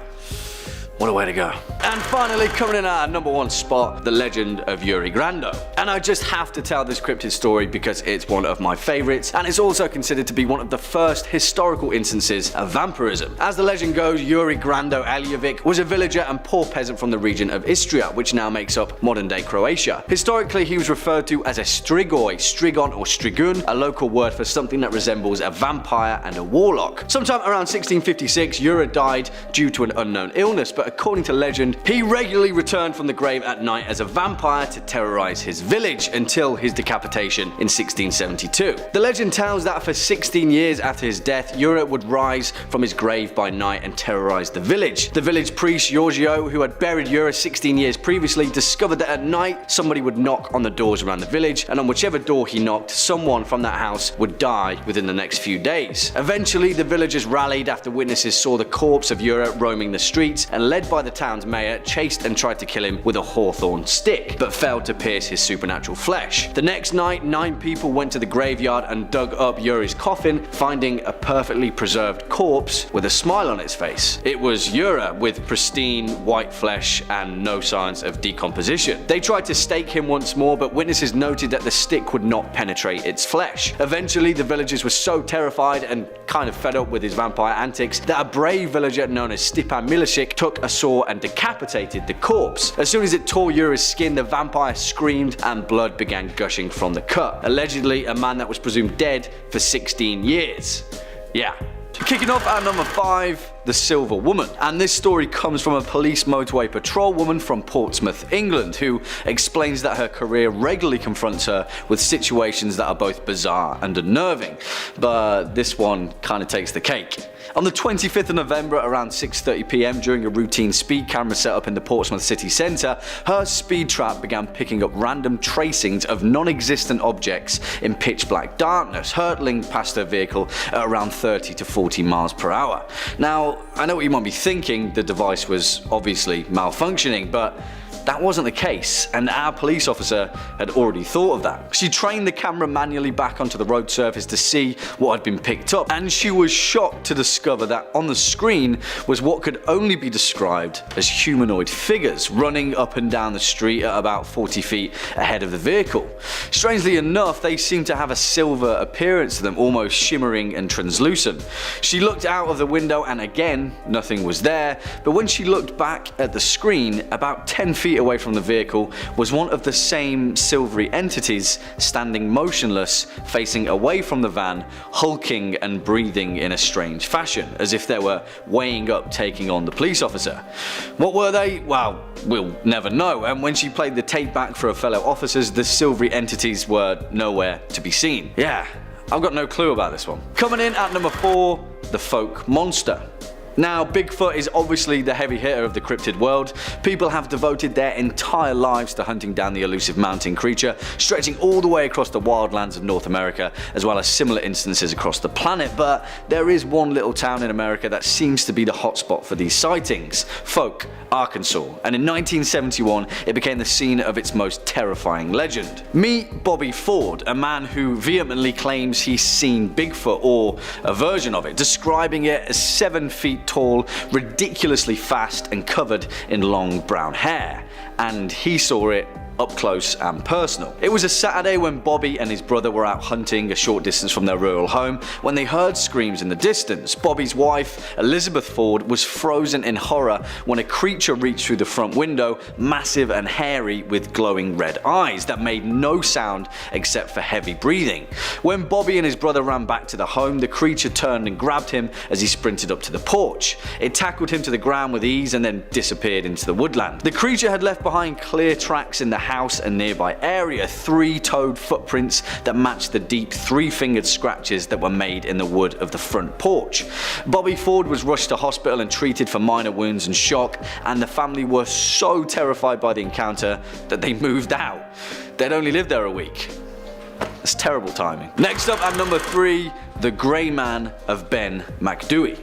What a way to go. And finally, coming in at our number one spot, the legend of Yuri Grando. And I just have to tell this cryptid story because it's one of my favorites, and it's also considered to be one of the first historical instances of vampirism. As the legend goes, Yuri Grando Eljevic was a villager and poor peasant from the region of Istria, which now makes up modern-day Croatia. Historically, he was referred to as a strigoi, strigon or strigun, a local word for something that resembles a vampire and a warlock. Sometime around 1656, Yuri died due to an unknown illness, but according to legend, he regularly returned from the grave at night as a vampire to terrorize his village until his decapitation in 1672. The legend tells that for 16 years after his death, Yuri would rise from his grave by night and terrorize the village. The village priest Giorgio, who had buried Yuri 16 years previously, discovered that at night somebody would knock on the doors around the village, and on whichever door he knocked, someone from that house would die within the next few days. Eventually, the villagers rallied after witnesses saw the corpse of Yuri roaming the streets, and led by the town's mayor, chased and tried to kill him with a hawthorn stick, but failed to pierce his supernatural flesh. The next night, 9 people went to the graveyard and dug up Yuri's coffin, finding a perfectly preserved corpse with a smile on its face. It was Yuri with pristine white flesh and no signs of decomposition. They tried to stake him once more, but witnesses noted that the stick would not penetrate its flesh. Eventually, the villagers were so terrified and kind of fed up with his vampire antics that a brave villager known as Stipan Milicic took a saw and decapitated the corpse. As soon as it tore Yuri's skin, the vampire screamed and blood began gushing from the cut. Allegedly, a man that was presumed dead for 16 years. Yeah. Kicking off at number 5, the Silver Woman. And this story comes from a police motorway patrol woman from Portsmouth, England, who explains that her career regularly confronts her with situations that are both bizarre and unnerving. But this one kind of takes the cake. On the 25th of November around 6:30 PM during a routine speed camera set up in the Portsmouth city centre, her speed trap began picking up random tracings of non-existent objects in pitch black darkness, hurtling past her vehicle at around 30 to 40 miles per hour. Now, I know what you might be thinking, the device was obviously malfunctioning, but that wasn't the case, and our police officer had already thought of that. She trained the camera manually back onto the road surface to see what had been picked up, and she was shocked to discover that on the screen was what could only be described as humanoid figures running up and down the street at about 40 feet ahead of the vehicle. Strangely enough, they seemed to have a silver appearance to them, almost shimmering and translucent. She looked out of the window and again, nothing was there, but when she looked back at the screen, about 10 feet away from the vehicle was one of the same silvery entities standing motionless, facing away from the van, hulking and breathing in a strange fashion, as if they were weighing up taking on the police officer. What were they? Well, we'll never know, and when she played the tape back for her fellow officers, the silvery entities were nowhere to be seen. Yeah, I've got no clue about this one. Coming in at number 4, the folk monster. Now, Bigfoot is obviously the heavy hitter of the cryptid world. People have devoted their entire lives to hunting down the elusive mountain creature, stretching all the way across the wildlands of North America, as well as similar instances across the planet. But there is one little town in America that seems to be the hotspot for these sightings: Folk, Arkansas. And in 1971, it became the scene of its most terrifying legend. Meet Bobby Ford, a man who vehemently claims he's seen Bigfoot, or a version of it, describing it as 7 feet tall, ridiculously fast, and covered in long brown hair. And he saw it up close and personal. It was a Saturday when Bobby and his brother were out hunting a short distance from their rural home when they heard screams in the distance. Bobby's wife, Elizabeth Ford, was frozen in horror when a creature reached through the front window, massive and hairy with glowing red eyes that made no sound except for heavy breathing. When Bobby and his brother ran back to the home, the creature turned and grabbed him as he sprinted up to the porch. It tackled him to the ground with ease and then disappeared into the woodland. The creature had left behind clear tracks in the house and nearby area, 3-toed footprints that matched the deep 3-fingered scratches that were made in the wood of the front porch. Bobby Ford was rushed to hospital and treated for minor wounds and shock, and the family were so terrified by the encounter that they moved out. They'd only lived there a week. That's terrible timing. Next up at number 3, the Grey Man of Ben Macdui.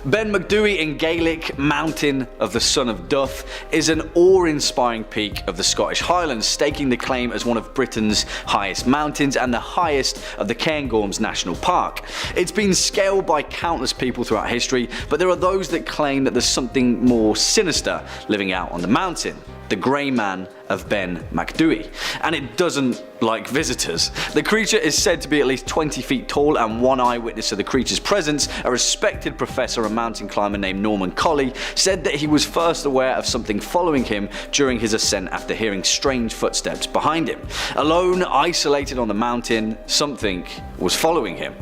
Ben Macdui in Gaelic, Mountain of the Son of Duff, is an awe-inspiring peak of the Scottish Highlands, staking the claim as one of Britain's highest mountains and the highest of the Cairngorms National Park. It's been scaled by countless people throughout history, but there are those that claim that there's something more sinister living out on the mountain. The Grey Man of Ben Macdui, and it doesn't like visitors. The creature is said to be at least 20 feet tall, and one eyewitness of the creature's presence, a respected professor and mountain climber named Norman Colley, said that he was first aware of something following him during his ascent after hearing strange footsteps behind him. Alone, isolated on the mountain, something was following him.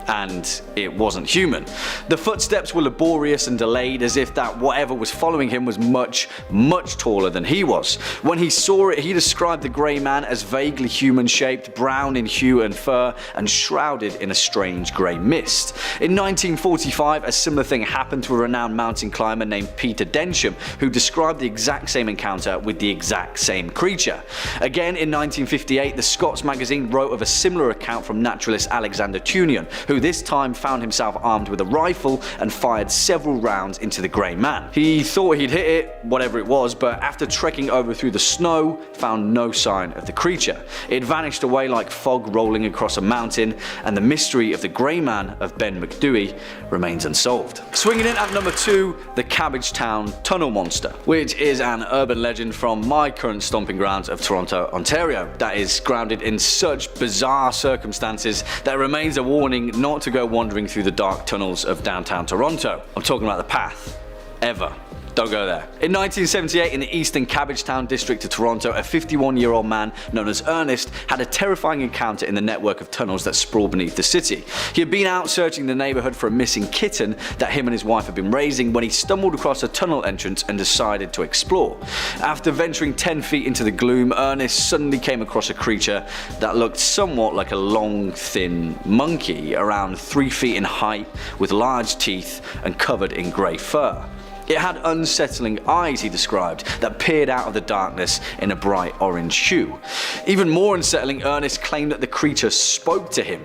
And it wasn't human. The footsteps were laborious and delayed, as if that whatever was following him was much, much taller than he was. When he saw it, he described the Grey Man as vaguely human-shaped, brown in hue and fur, and shrouded in a strange grey mist. In 1945, a similar thing happened to a renowned mountain climber named Peter Densham, who described the exact same encounter with the exact same creature. Again, in 1958, the Scots magazine wrote of a similar account from naturalist Alexander Tunian, who this time found himself armed with a rifle and fired several rounds into the Grey Man. He thought he'd hit it, whatever it was, but after trekking over through the snow, found no sign of the creature. It vanished away like fog rolling across a mountain, and the mystery of the Grey Man of Ben Macdui remains unsolved. Swinging in at number 2, the Cabbagetown Tunnel Monster, which is an urban legend from my current stomping grounds of Toronto, Ontario, that is grounded in such bizarre circumstances that it remains a warning not to go wandering through the dark tunnels of downtown Toronto. I'm talking about the path. Ever. Don't go there. In 1978, in the eastern Cabbagetown district of Toronto, a 51-year-old man known as Ernest had a terrifying encounter in the network of tunnels that sprawl beneath the city. He had been out searching the neighborhood for a missing kitten that him and his wife had been raising when he stumbled across a tunnel entrance and decided to explore. After venturing 10 feet into the gloom, Ernest suddenly came across a creature that looked somewhat like a long, thin monkey, around 3 feet in height, with large teeth and covered in grey fur. It had unsettling eyes, he described, that peered out of the darkness in a bright orange hue. Even more unsettling, Ernest claimed that the creature spoke to him.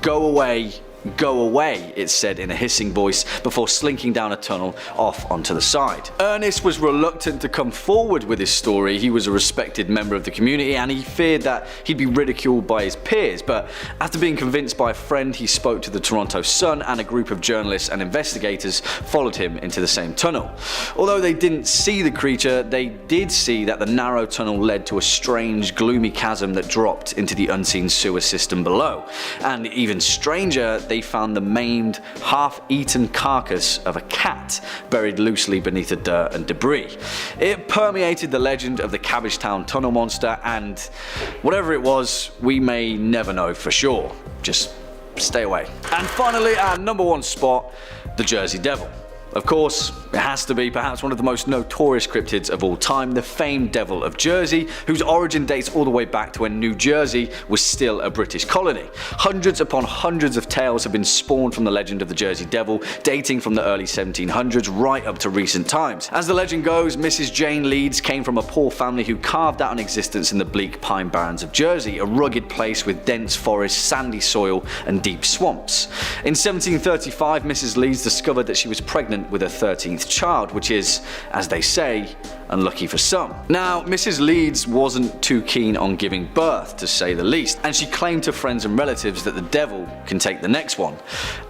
"Go away, go away," it said in a hissing voice before slinking down a tunnel off onto the side. Ernest was reluctant to come forward with his story. He was a respected member of the community and he feared that he'd be ridiculed by his peers, but after being convinced by a friend, he spoke to the Toronto Sun, and a group of journalists and investigators followed him into the same tunnel. Although they didn't see the creature, they did see that the narrow tunnel led to a strange, gloomy chasm that dropped into the unseen sewer system below. And even stranger, they found the maimed, half-eaten carcass of a cat buried loosely beneath the dirt and debris. It permeated the legend of the Cabbagetown Tunnel Monster, and whatever it was, we may never know for sure. Just stay away. And finally, our number 1 spot, the Jersey Devil. Of course, it has to be perhaps one of the most notorious cryptids of all time, the famed Devil of Jersey, whose origin dates all the way back to when New Jersey was still a British colony. Hundreds upon hundreds of tales have been spawned from the legend of the Jersey Devil, dating from the early 1700s right up to recent times. As the legend goes, Mrs. Jane Leeds came from a poor family who carved out an existence in the bleak pine barrens of Jersey, a rugged place with dense forests, sandy soil, and deep swamps. In 1735, Mrs. Leeds discovered that she was pregnant with her 13th child, which is, as they say, unlucky for some. Now, Mrs. Leeds wasn't too keen on giving birth, to say the least, and she claimed to friends and relatives that the devil can take the next one.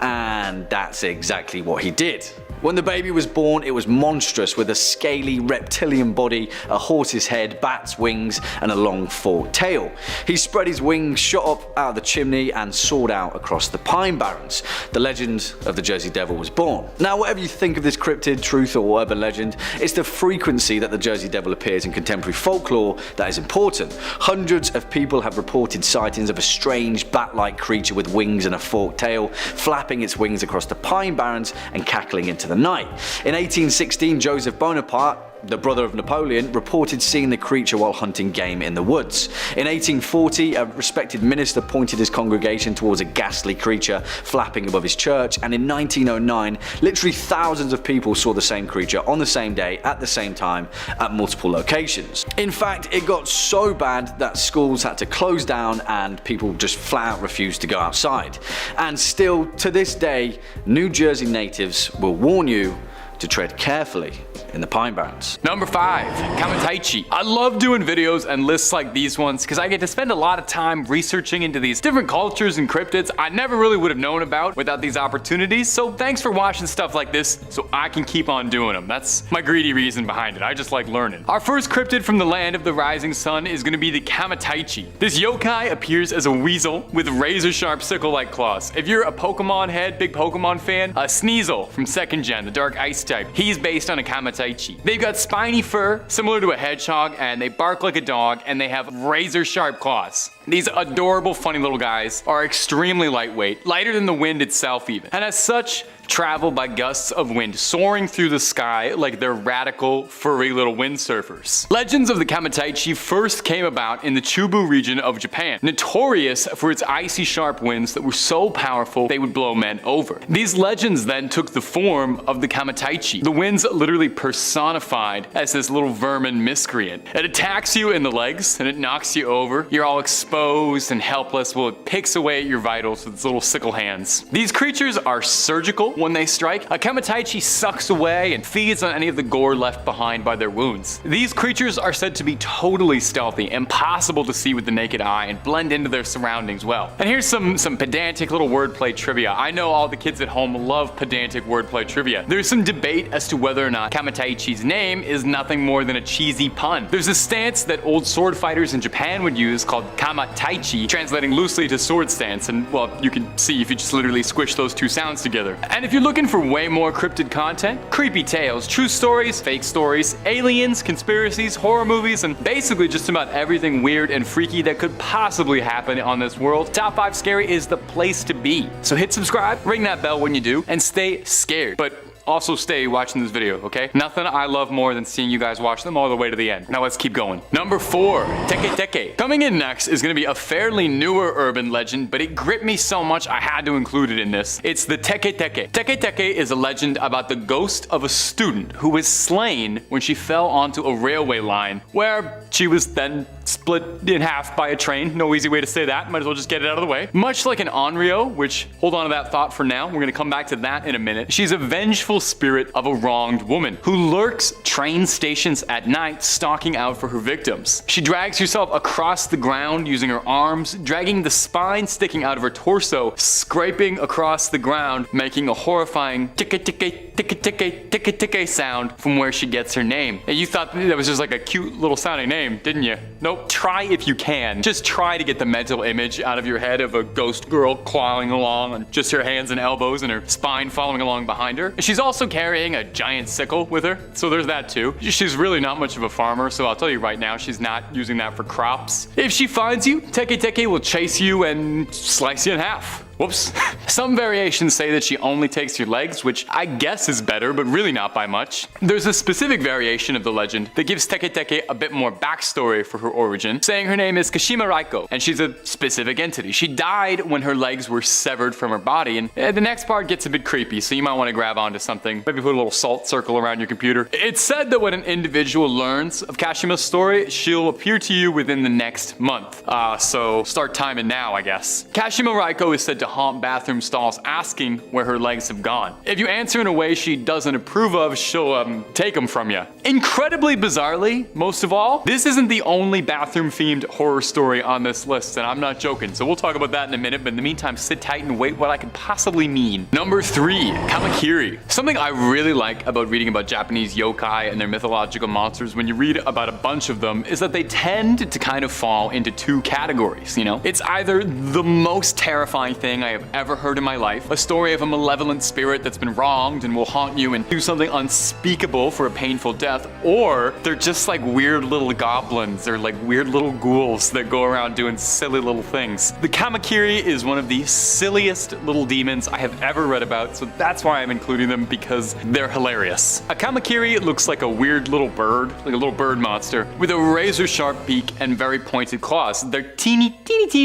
And that's exactly what he did. When the baby was born, it was monstrous with a scaly reptilian body, a horse's head, bat's wings, and a long forked tail. He spread his wings, shot up out of the chimney, and soared out across the pine barrens. The legend of the Jersey Devil was born. Now, whatever you think of this cryptid, truth, or urban legend, it's the frequency that the Jersey Devil appears in contemporary folklore that is important. Hundreds of people have reported sightings of a strange bat-like creature with wings and a forked tail, flapping its wings across the pine barrens and cackling into the night. In 1816, Joseph Bonaparte, the brother of Napoleon, reported seeing the creature while hunting game in the woods. In 1840, a respected minister pointed his congregation towards a ghastly creature flapping above his church, and in 1909, literally thousands of people saw the same creature on the same day at the same time at multiple locations. In fact, it got so bad that schools had to close down and people just flat out refused to go outside. And still, to this day, New Jersey natives will warn you to tread carefully in the pine barrens. Number 5, Kamataichi. I love doing videos and lists like these ones because I get to spend a lot of time researching into these different cultures and cryptids I never really would have known about without these opportunities. So thanks for watching stuff like this so I can keep on doing them. That's my greedy reason behind it. I just like learning. Our first cryptid from the land of the rising sun is going to be the Kamataichi. This yokai appears as a weasel with razor sharp sickle-like claws. If you're a Pokemon head, big Pokemon fan, Sneasel from 2nd Gen, the Dark Ice type, he's based on a Kamataichi. They've got spiny fur, similar to a hedgehog, and they bark like a dog, and they have razor sharp claws. These adorable, funny little guys are extremely lightweight, lighter than the wind itself even, and as such, travel by gusts of wind soaring through the sky like they're radical, furry little windsurfers. Legends of the Kamataichi first came about in the Chubu region of Japan, notorious for its icy sharp winds that were so powerful they would blow men over. These legends then took the form of the Kamataichi, the winds literally personified as this little vermin miscreant. It attacks you in the legs and it knocks you over. You're all exposed and helpless while it picks away at your vitals with its little sickle hands. These creatures are surgical when they strike. A Kamataichi sucks away and feeds on any of the gore left behind by their wounds. These creatures are said to be totally stealthy, impossible to see with the naked eye, and blend into their surroundings well. And here's some pedantic little wordplay trivia. I know all the kids at home love pedantic wordplay trivia. There's some debate as to whether or not Kamataichi's name is nothing more than a cheesy pun. There's a stance that old sword fighters in Japan would use called Kamataichi, translating loosely to sword stance, and well, you can see if you just literally squish those two sounds together. And if you're looking for way more cryptid content, creepy tales, true stories, fake stories, aliens, conspiracies, horror movies, and basically just about everything weird and freaky that could possibly happen on this world, Top 5 Scary is the place to be. So hit subscribe, ring that bell when you do, and stay scared. But also stay watching this video, okay? Nothing I love more than seeing you guys watch them all the way to the end. Now let's keep going. Number 4, Teke Teke. Coming in next is gonna be a fairly newer urban legend, but it gripped me so much I had to include it in this. It's the Teke Teke. Teke Teke is a legend about the ghost of a student who was slain when she fell onto a railway line, where she was then split in half by a train. No easy way to say that, might as well just get it out of the way. Much like an Onryo, which, hold on to that thought for now, we're gonna come back to that in a minute. She's a vengeful spirit of a wronged woman who lurks train stations at night, stalking out for her victims. She drags herself across the ground using her arms, dragging the spine sticking out of her torso, scraping across the ground, making a horrifying ticka ticka ticka ticka ticka ticka sound from where she gets her name. And you thought that was just like a cute little sounding name, didn't you? Nope. Try if you can. Just try to get the mental image out of your head of a ghost girl clawing along on just her hands and elbows and her spine following along behind her. She's also carrying a giant sickle with her, so there's that too. She's really not much of a farmer, so I'll tell you right now, she's not using that for crops. If she finds you, Teke Teke will chase you and slice you in half. Whoops. Some variations say that she only takes your legs, which I guess is better, but really not by much. There's a specific variation of the legend that gives Teke Teke a bit more backstory for her origin, saying her name is Kashima Raiko, and she's a specific entity. She died when her legs were severed from her body, and the next part gets a bit creepy, so you might want to grab onto something, maybe put a little salt circle around your computer. It's said that when an individual learns of Kashima's story, she'll appear to you within the next month. So start timing now, I guess. Kashima Raiko is said to haunt bathroom stalls asking where her legs have gone. If you answer in a way she doesn't approve of, she'll take them from you. Incredibly bizarrely, most of all, this isn't the only bathroom-themed horror story on this list, and I'm not joking, so we'll talk about that in a minute, but in the meantime, sit tight and wait what I could possibly mean. Number 3, kamakiri. Something I really like about reading about Japanese yokai and their mythological monsters when you read about a bunch of them is that they tend to kind of fall into 2 categories, you know? It's either the most terrifying thing I have ever heard in my life, a story of a malevolent spirit that's been wronged and will haunt you and do something unspeakable for a painful death, or they're just like weird little goblins or like weird little ghouls that go around doing silly little things. The kamakiri is one of the silliest little demons I have ever read about, so that's why I'm including them, because they're hilarious. A kamakiri looks like a weird little bird, like a little bird monster, with a razor sharp beak and very pointed claws. They're teeny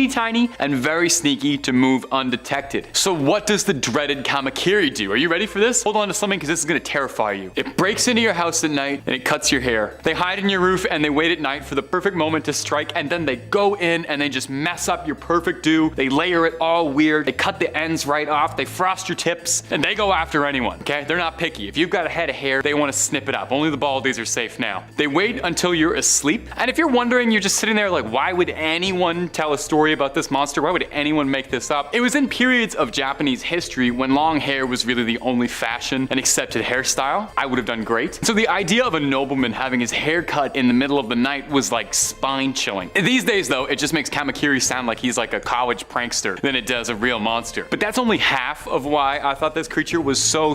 tiny and very sneaky to move undetected. So what does the dreaded kamakiri do? Are you ready for this? Hold on to something because this is gonna terrify you. It breaks into your house at night and it cuts your hair. They hide in your roof and they wait at night for the perfect moment to strike, and then they go in and they just mess up your perfect do. They layer it all weird. They cut the ends right off. They frost your tips and they go after anyone, okay? They're not picky. If you've got a head of hair, they want to snip it up. Only the baldies are safe now. They wait until you're asleep. And if you're wondering, you're just sitting there like, why would anyone tell a story about this monster? Why would anyone make this up? It was in periods of Japanese history when long hair was really the only fashion and accepted hairstyle. I would have done great. So the idea of a nobleman having his hair cut in the middle of the night was like spine chilling. These days though, it just makes kamakiri sound like he's like a college prankster than it does a real monster. But that's only half of why I thought this creature was so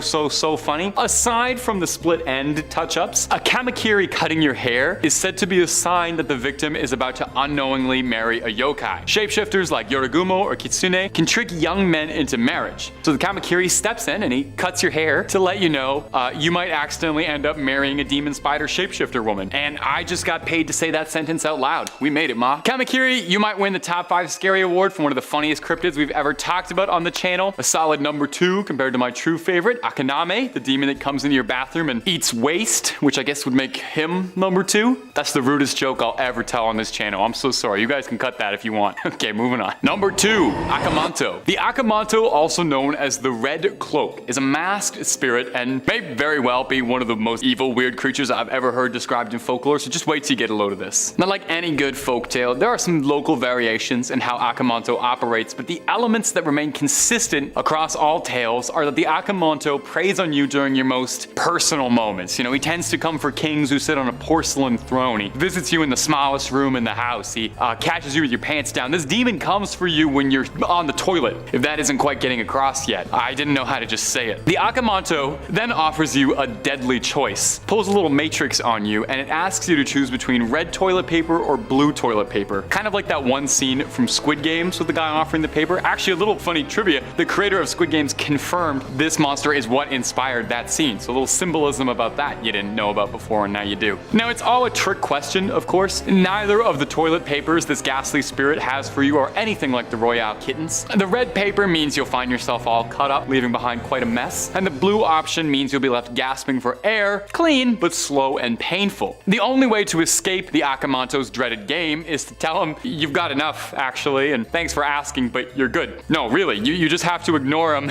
funny. Aside from the split end touch-ups, a kamakiri cutting your hair is said to be a sign that the victim is about to unknowingly marry a yokai. Shapeshifters like Yorigumo or Kitsune can trick young men into marriage. So the kamakiri steps in and he cuts your hair to let you know you might accidentally end up marrying a demon spider shapeshifter woman. And I just got paid to say that sentence out loud. We made it, ma. Kamakiri, you might win the top 5 scary award for one of the funniest cryptids we've ever talked about on the channel. A solid number 2 compared to my true favorite, Akaname, the demon that comes into your bathroom and eats waste, which I guess would make him number 2. That's the rudest joke I'll ever tell on this channel. I'm so sorry. You guys can cut that if you want. Okay, moving on. Number 2, Akamanto. The Akamanto, also known as the Red Cloak, is a masked spirit and may very well be one of the most evil, weird creatures I've ever heard described in folklore, so just wait till you get a load of this. Not like any good folktale, there are some local variations in how Akamanto operates, but the elements that remain consistent across all tales are that the Akamanto preys on you during your most personal moments. You know, he tends to come for kings who sit on a porcelain throne. He visits you in the smallest room in the house. He catches you with your pants down. This demon comes for you when you're on the toilet, if that isn't quite getting across yet. I didn't know how to just say it. The Akamanto then offers you a deadly choice. Pulls a little matrix on you and it asks you to choose between red toilet paper or blue toilet paper. Kind of like that one scene from Squid Games with the guy offering the paper. Actually, a little funny trivia, the creator of Squid Games confirmed this monster is what inspired that scene. So a little symbolism about that you didn't know about before and now you do. Now it's all a trick question, of course. Neither of the toilet papers this ghastly spirit has for you are anything like the Royale kittens. The red paper means you'll find yourself all cut up, leaving behind quite a mess. And the blue option means you'll be left gasping for air, clean, but slow and painful. The only way to escape the Akamanto's dreaded game is to tell him you've got enough, actually, and thanks for asking, but you're good. No, really, you just have to ignore him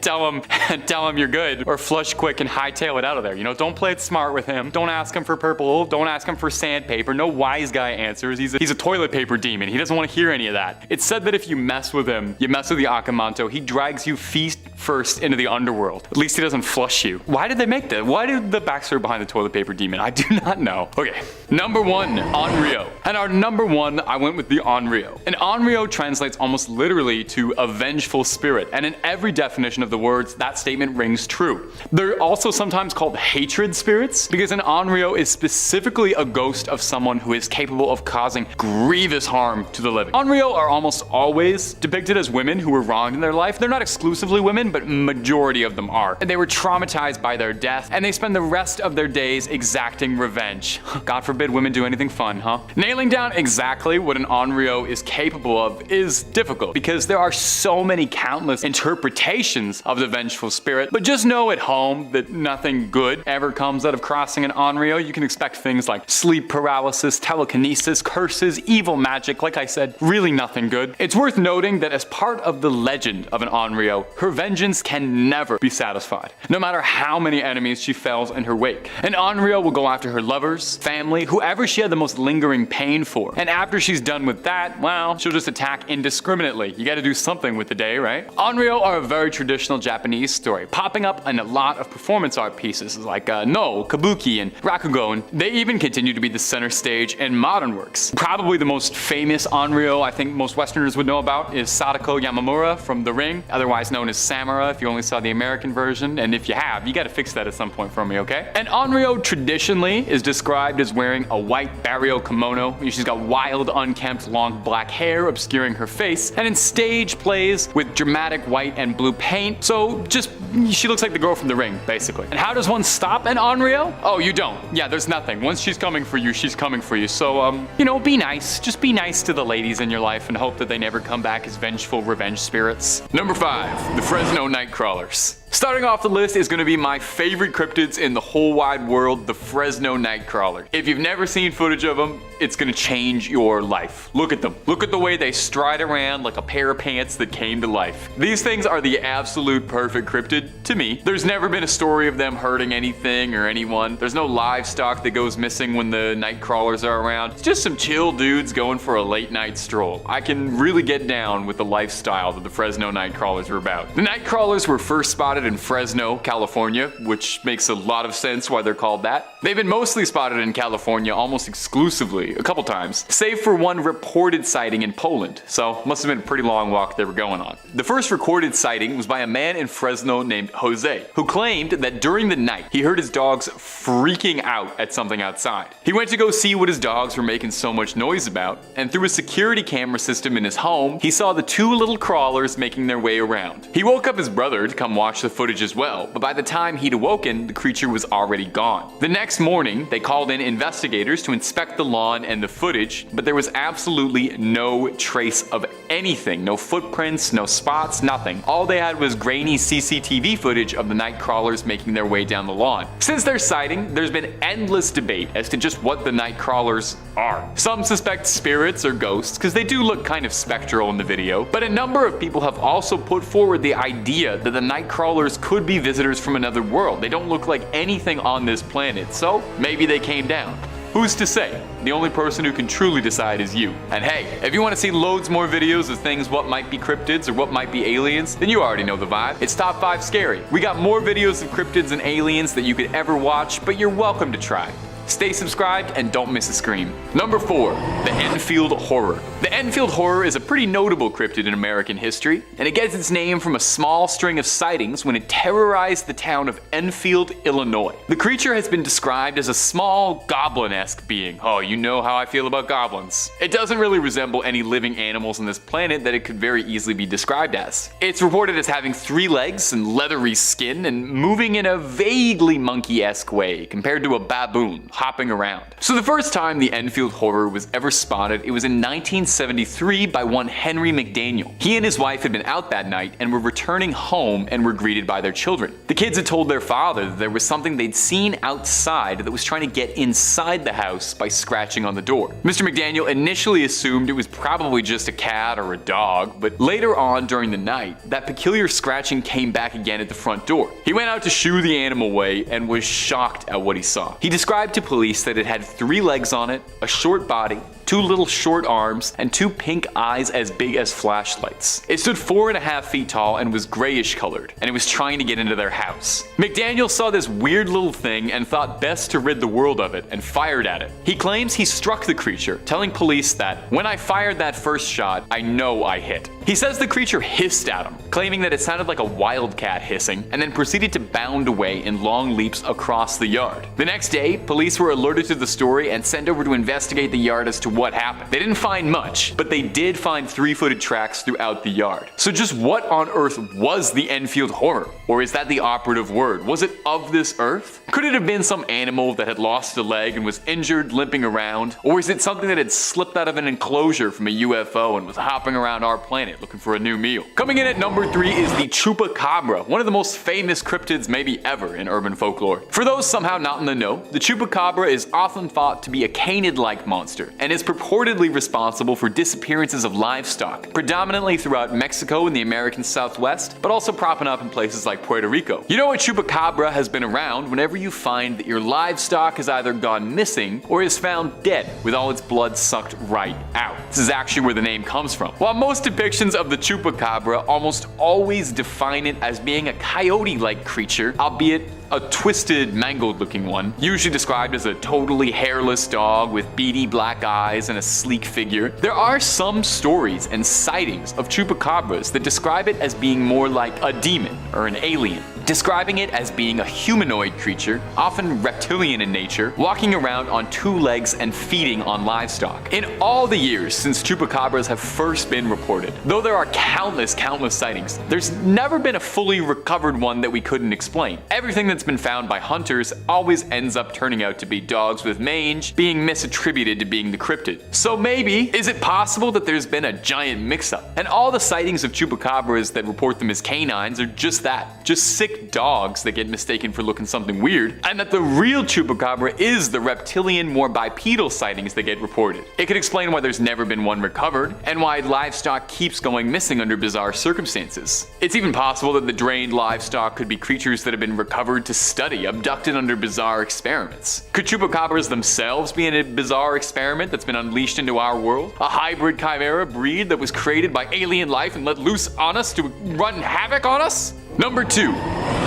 tell him you're good, or flush quick and hightail it out of there. You know, don't play it smart with him. Don't ask him for purple. Don't ask him for sandpaper. No wise guy answers. He's a toilet paper demon. He doesn't want to hear any of that. It's said that if you mess with him, you mess with the Akamanto, he drags you feet first into the underworld. At least he doesn't flush you. Why did they make that? Why did the backstory behind the toilet paper demon? I do not know. Okay, number 1, Onryo. And our number 1, I went with the Onryo. And Onryo translates almost literally to a vengeful spirit. And in every definition of the words, that statement rings true. They're also sometimes called hatred spirits because an Onryo is specifically a ghost of someone who is capable of causing grievous harm to the living. Onryo are almost always depicted as women who were wronged in their life. They're not exclusively women, happen, but majority of them are. They were traumatized by their death, and they spend the rest of their days exacting revenge. God forbid women do anything fun, huh? Nailing down exactly what an onryo is capable of is difficult, because there are so many countless interpretations of the vengeful spirit. But just know at home that nothing good ever comes out of crossing an onryo. You can expect things like sleep paralysis, telekinesis, curses, evil magic. Like I said, really nothing good. It's worth noting that as part of the legend of an onryo, her vengeance can never be satisfied, no matter how many enemies she fells in her wake. An onryo will go after her lovers, family, whoever she had the most lingering pain for. And after she's done with that, well, she'll just attack indiscriminately. You gotta do something with the day, right? Onryo are a very traditional Japanese story, popping up in a lot of performance art pieces like No, Kabuki, and Rakugo, and they even continue to be the center stage in modern works. Probably the most famous onryo I think most Westerners would know about is Sadako Yamamura from The Ring, otherwise known as Samura if you only saw the American version, and if you have, you gotta fix that at some point for me, okay? An onryo traditionally is described as wearing a white barrio kimono. She's got wild, unkempt, long black hair obscuring her face, and in stage plays with dramatic white and blue paint, so just, she looks like the girl from The Ring, basically. And how does one stop an onryo? Oh, you don't. Yeah, there's nothing. Once she's coming for you, she's coming for you. So, you know, be nice. Just be nice to the ladies in your life and hope that they never come back as vengeful revenge spirits. Number 5, the Fresno Nightcrawlers. Starting off the list is going to be my favorite cryptids in the whole wide world, the Fresno Nightcrawler. If you've never seen footage of them, it's going to change your life. Look at them. Look at the way they stride around like a pair of pants that came to life. These things are the absolute perfect cryptid to me. There's never been a story of them hurting anything or anyone. There's no livestock that goes missing when the Nightcrawlers are around. It's just some chill dudes going for a late night stroll. I can really get down with the lifestyle that the Fresno Nightcrawlers are about. The Nightcrawlers were first spotted in Fresno, California, which makes a lot of sense why they're called that. They've been mostly spotted in California almost exclusively, a couple times, save for one reported sighting in Poland, so must have been a pretty long walk they were going on. The first recorded sighting was by a man in Fresno named Jose, who claimed that during the night he heard his dogs freaking out at something outside. He went to go see what his dogs were making so much noise about, and through a security camera system in his home, he saw the two little crawlers making their way around. He woke up his brother to come watch the footage as well, but by the time he'd awoken, the creature was already gone. The next morning, they called in investigators to inspect the lawn and the footage, but there was absolutely no trace of anything. No footprints, no spots, nothing. All they had was grainy CCTV footage of the Nightcrawlers making their way down the lawn. Since their sighting, there's been endless debate as to just what the Nightcrawlers are. Some suspect spirits or ghosts, because they do look kind of spectral in the video, but a number of people have also put forward the idea that the Nightcrawlers could be visitors from another world. They don't look like anything on this planet, so maybe they came down. Who's to say? The only person who can truly decide is you. And hey, if you want to see loads more videos of things what might be cryptids or what might be aliens, then you already know the vibe. It's Top 5 Scary. We got more videos of cryptids and aliens that you could ever watch, but you're welcome to try. Stay subscribed and don't miss a scream. Number 4, the Enfield Horror. The Enfield Horror is a pretty notable cryptid in American history, and it gets its name from a small string of sightings when it terrorized the town of Enfield, Illinois. The creature has been described as a small, goblin-esque being. Oh, you know how I feel about goblins. It doesn't really resemble any living animals on this planet that it could very easily be described as. It's reported as having 3 legs and leathery skin and moving in a vaguely monkey-esque way compared to a baboon hopping around. So the first time the Enfield Horror was ever spotted, it was in 1973 by one Henry McDaniel. He and his wife had been out that night and were returning home and were greeted by their children. The kids had told their father that there was something they'd seen outside that was trying to get inside the house by scratching on the door. Mr. McDaniel initially assumed it was probably just a cat or a dog, but later on during the night, that peculiar scratching came back again at the front door. He went out to shoo the animal away and was shocked at what he saw. He described to police that it had 3 legs on it, a short body, 2 little short arms, and 2 pink eyes as big as flashlights. It stood 4.5 feet tall and was grayish colored, and it was trying to get into their house. McDaniel saw this weird little thing and thought best to rid the world of it and fired at it. He claims he struck the creature, telling police that, "When I fired that first shot, I know I hit." He says the creature hissed at him, claiming that it sounded like a wildcat hissing, and then proceeded to bound away in long leaps across the yard. The next day, police were alerted to the story and sent over to investigate the yard as to what happened. They didn't find much, but they did find 3-footed tracks throughout the yard. So just what on earth was the Enfield horror? Or is that the operative word? Was it of this earth? Could it have been some animal that had lost a leg and was injured limping around? Or is it something that had slipped out of an enclosure from a UFO and was hopping around our planet looking for a new meal? Coming in at number 3 is the chupacabra, one of the most famous cryptids maybe ever in urban folklore. For those somehow not in the know, the chupacabra is often thought to be a canid-like monster and is purportedly responsible for disappearances of livestock, predominantly throughout Mexico and the American Southwest, but also propping up in places like Puerto Rico. You know, a chupacabra has been around whenever you find that your livestock has either gone missing or is found dead with all its blood sucked right out. This is actually where the name comes from. While most depictions of the chupacabra almost always define it as being a coyote-like creature, albeit a twisted, mangled-looking one, usually described as a totally hairless dog with beady black eyes and a sleek figure, there are some stories and sightings of chupacabras that describe it as being more like a demon or an alien, describing it as being a humanoid creature, often reptilian in nature, walking around on 2 legs and feeding on livestock. In all the years since chupacabras have first been reported, though there are countless sightings, there's never been a fully recovered one that we couldn't explain. Everything that's been found by hunters always ends up turning out to be dogs with mange, being misattributed to being the cryptid. So maybe, is it possible that there's been a giant mix-up, and all the sightings of chupacabras that report them as canines are just that, just sick dogs that get mistaken for looking something weird, and that the real chupacabra is the reptilian, more bipedal sightings that get reported? It could explain why there's never been one recovered, and why livestock keeps going missing under bizarre circumstances. It's even possible that the drained livestock could be creatures that have been recovered to study, abducted under bizarre experiments. Could chupacabras themselves be in a bizarre experiment that's been unleashed into our world? A hybrid chimera breed that was created by alien life and let loose on us to run havoc on us? Number 2,